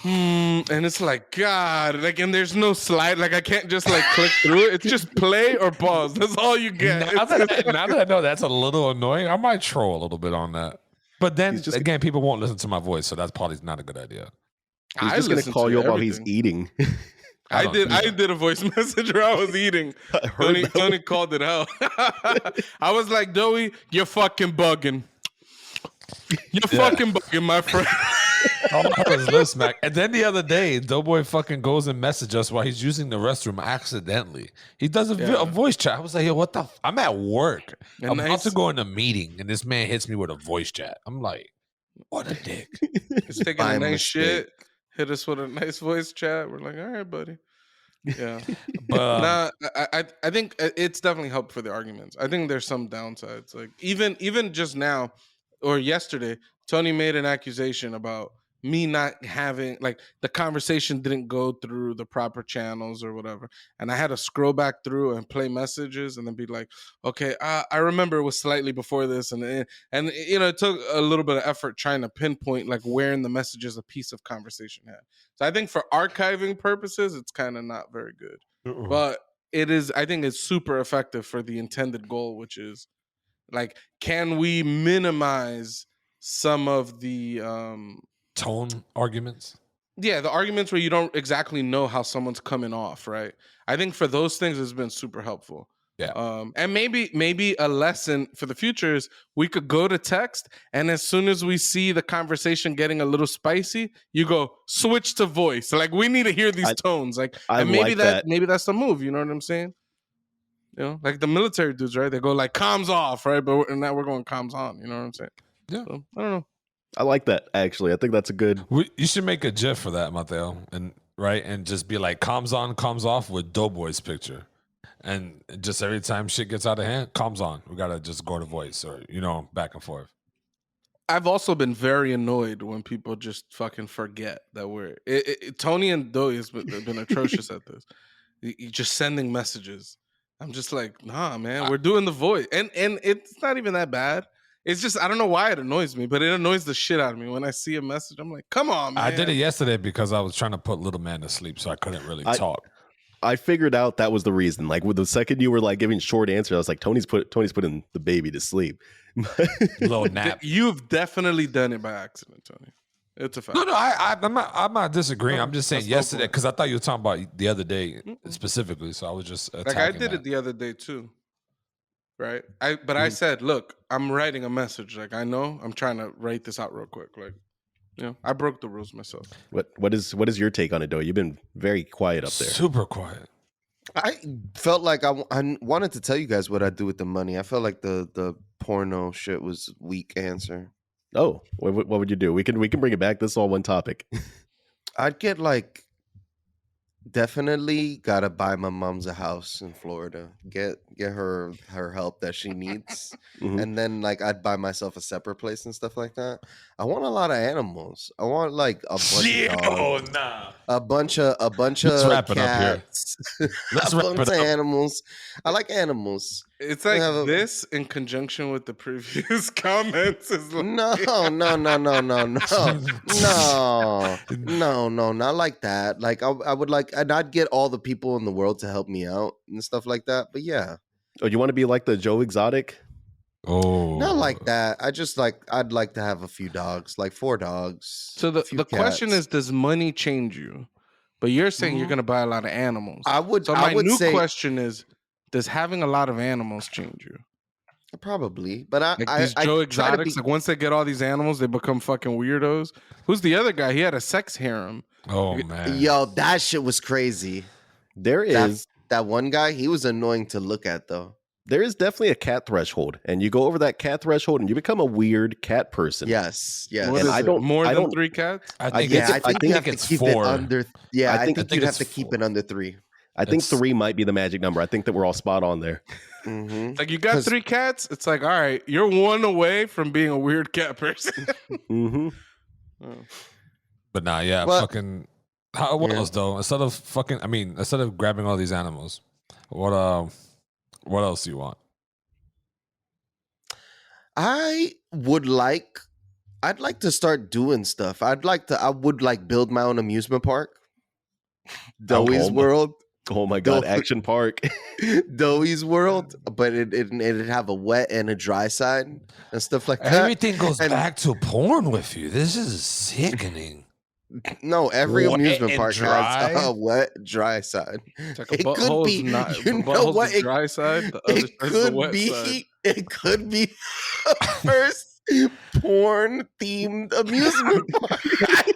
it's like, God, like, and there's no slide. Like, I can't just like click through it. It's just play or pause. That's all you get. Now that I know that's a little annoying, I might troll a little bit on that. But then again, people won't listen to my voice, so that's probably not a good idea. He's just going to call you up while he's eating. I did a voice message where I was eating. Tony called it out. I was like, Doey, you're fucking bugging. You're fucking bugging, my friend. All I heard was lip smack. And then the other day, Doughboy fucking goes and messages us while he's using the restroom accidentally. He does a voice chat. I was like, yo, what the? I'm at work. I'm about to go in a meeting, and this man hits me with a voice chat. I'm like, what a dick. He's taking a nice shit. Hit us with a nice voice chat. We're like, all right, buddy. Yeah. But I think it's definitely helped for the arguments. I think there's some downsides. Like even just now or yesterday, Tony made an accusation about me not having, like, the conversation didn't go through the proper channels or whatever. And I had to scroll back through and play messages and then be like, okay, I remember it was slightly before this. And you know, it took a little bit of effort trying to pinpoint like where in the messages a piece of conversation had. So I think for archiving purposes, it's kind of not very good. But it is, I think it's super effective for the intended goal, which is like, can we minimize some of the tone arguments? Yeah, the arguments where you don't exactly know how someone's coming off, right? I think for those things it's been super helpful. Yeah. And maybe a lesson for the future is we could go to text, and as soon as we see the conversation getting a little spicy, you go switch to voice. Like, we need to hear these tones. Like, and maybe maybe that's the move. You know what I'm saying? You know, like the military dudes, right? They go like comms off, right? But now we're going comms on. You know what I'm saying? Yeah. So, I don't know. I like that, actually. I think that's a good... You should make a GIF for that, Mateo, and just be like comms on, comms off with Doughboy's picture. And just every time shit gets out of hand, comms on. We got to just go to voice or, you know, back and forth. I've also been very annoyed when people just fucking forget that we're... Tony and Doey has been atrocious at this. Just sending messages. I'm just like, nah, man, we're doing the voice. And it's not even that bad. It's just, I don't know why it annoys me, but it annoys the shit out of me. When I see a message, I'm like, come on, man. I did it yesterday because I was trying to put little man to sleep, so I couldn't really talk. I figured out that was the reason. Like with the second you were like giving short answers, I was like, Tony's putting the baby to sleep. Little nap. You've definitely done it by accident, Tony. It's a fact. No, I'm not disagreeing. I'm just saying That's yesterday no because I thought you were talking about the other day specifically. So I was just like I did it the other day too. Right. I said, look, I'm writing a message. Like I know I'm trying to write this out real quick. Like, I broke the rules myself. What is your take on it, though? You've been very quiet up there. Super quiet. I felt like I wanted to tell you guys what I'd do with the money. I felt like the porno shit was weak answer. Oh, what would you do? We can bring it back. This is all one topic. I'd get like definitely gotta buy my mom's a house in Florida. Get her help that she needs, and then like I'd buy myself a separate place and stuff like that. I want a lot of animals. I want like a bunch of dogs, a bunch of Let's wrap it up here. cats, Let's a wrap bunch it of up. animals. I like animals. It's like this in conjunction with the previous comments is like, No, not like that. Like I would like, and I'd get all the people in the world to help me out and stuff like that. But yeah, Oh, you want to be like the Joe Exotic? Oh, not like that. I'd like to have a few dogs, like 4 dogs. So a few the question cats. is, does money change you? But you're saying you're gonna buy a lot of animals. I would. So I my would new say question is, does having a lot of animals change you? probably, but Like these Joe Exotics, like once they get all these animals, they become fucking weirdos. Who's the other guy? He had a sex harem. oh man. Yo, that shit was crazy. There is That one guy, he was annoying to look at though. there is definitely a cat threshold, and you go over that cat threshold, and you become a weird cat person. Yes. What And is I it? don't- More I than don't- 3 cats. I think Yeah, it's, I think you have to it's keep 4. it under. Yeah, I think think you'd have it's to keep 4. it under 3. I think It's- 3 might be the magic number. I think that we're all spot on there. Mm-hmm. Like you got 'Cause- 3 cats. It's like, all right, you're one away from being a weird cat person. Mm-hmm. But nah, yeah, Well- fucking. What else though? Instead of grabbing all these animals, what else do you want? I'd like to start doing stuff. I would like build my own amusement park. Doughy's World. Oh my God, Go- Action Park. Doughy's World, but it'd have a wet and a dry side and stuff like that. Everything goes And- back to porn with you. This is sickening. No, every Wet amusement and park dry? has a wet, dry side. It's like a It could butthole's be- not. you know butthole's what? the dry side. The other It side's the could wet be. side. It could be the first porn themed amusement park.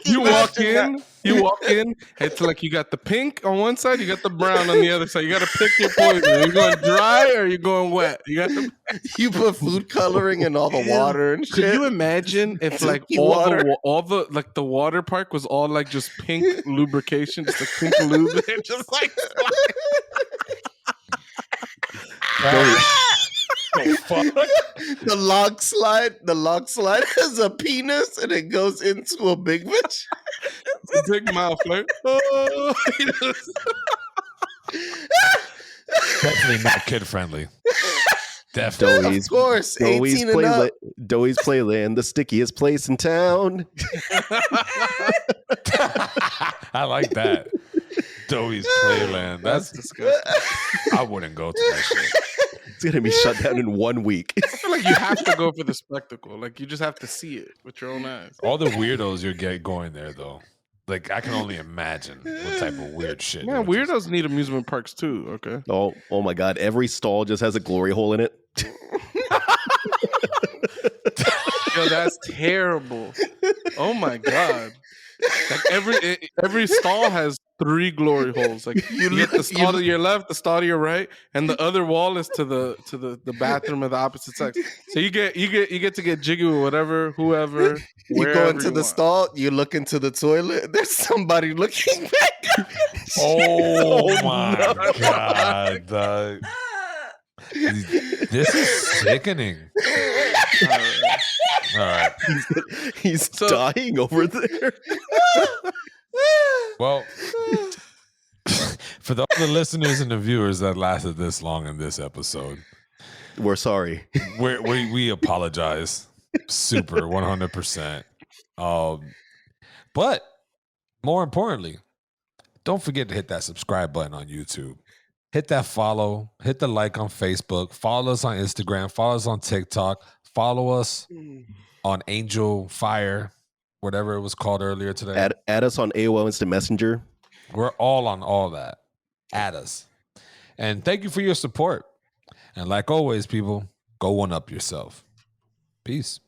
You walk Imagine in. You walk in. It's like you got the pink on one side. You got the brown on the other side. You got to pick your poison. Are you going dry or are you going wet? You got to. that. You put food coloring in all the water and Could shit. you imagine if like Silky all water. the like the water park was all like just pink lubrication, just like pink lube, and just like The log slide has a penis and it goes into a big bitch. big mouth, like oh. Definitely not kid friendly. Definitely. Doughy's, Of course, 18 and up. Doughy's Playland, the stickiest place in town. I like that. Doughy's Playland. That's That's disgusting. I wouldn't go to that shit. It's gonna be shut down in 1 week. I feel like you have to go for the spectacle. Like you just have to see it with your own eyes. All the weirdos you get going there though. Like I can only imagine what type of weird shit. Man, they would just- weirdos need amusement parks too. Okay. Oh my God! Every stall just has a glory hole in it. Yo, that's terrible. Oh my God. Like every stall has 3 glory holes. Like you get the stall to your left, the stall to your right, and the other wall is to the bathroom of the opposite sex. So you get to get jiggy with whatever, whoever. You go wherever into you the want. stall, you look into the toilet, there's somebody looking back. Oh my God. dog. This is sickening. All right. He's dying over there. Well, for all the listeners and the viewers that lasted this long in this episode, We're sorry. we apologize. Super 100%. But more importantly, don't forget to hit that subscribe button on YouTube. Hit that follow. Hit the like on Facebook. Follow us on Instagram. Follow us on TikTok. Follow us on Angel Fire, whatever it was called earlier today. Add us on AOL Instant Messenger. We're all on all that. Add us. And thank you for your support. And like always, people, go one up yourself. Peace.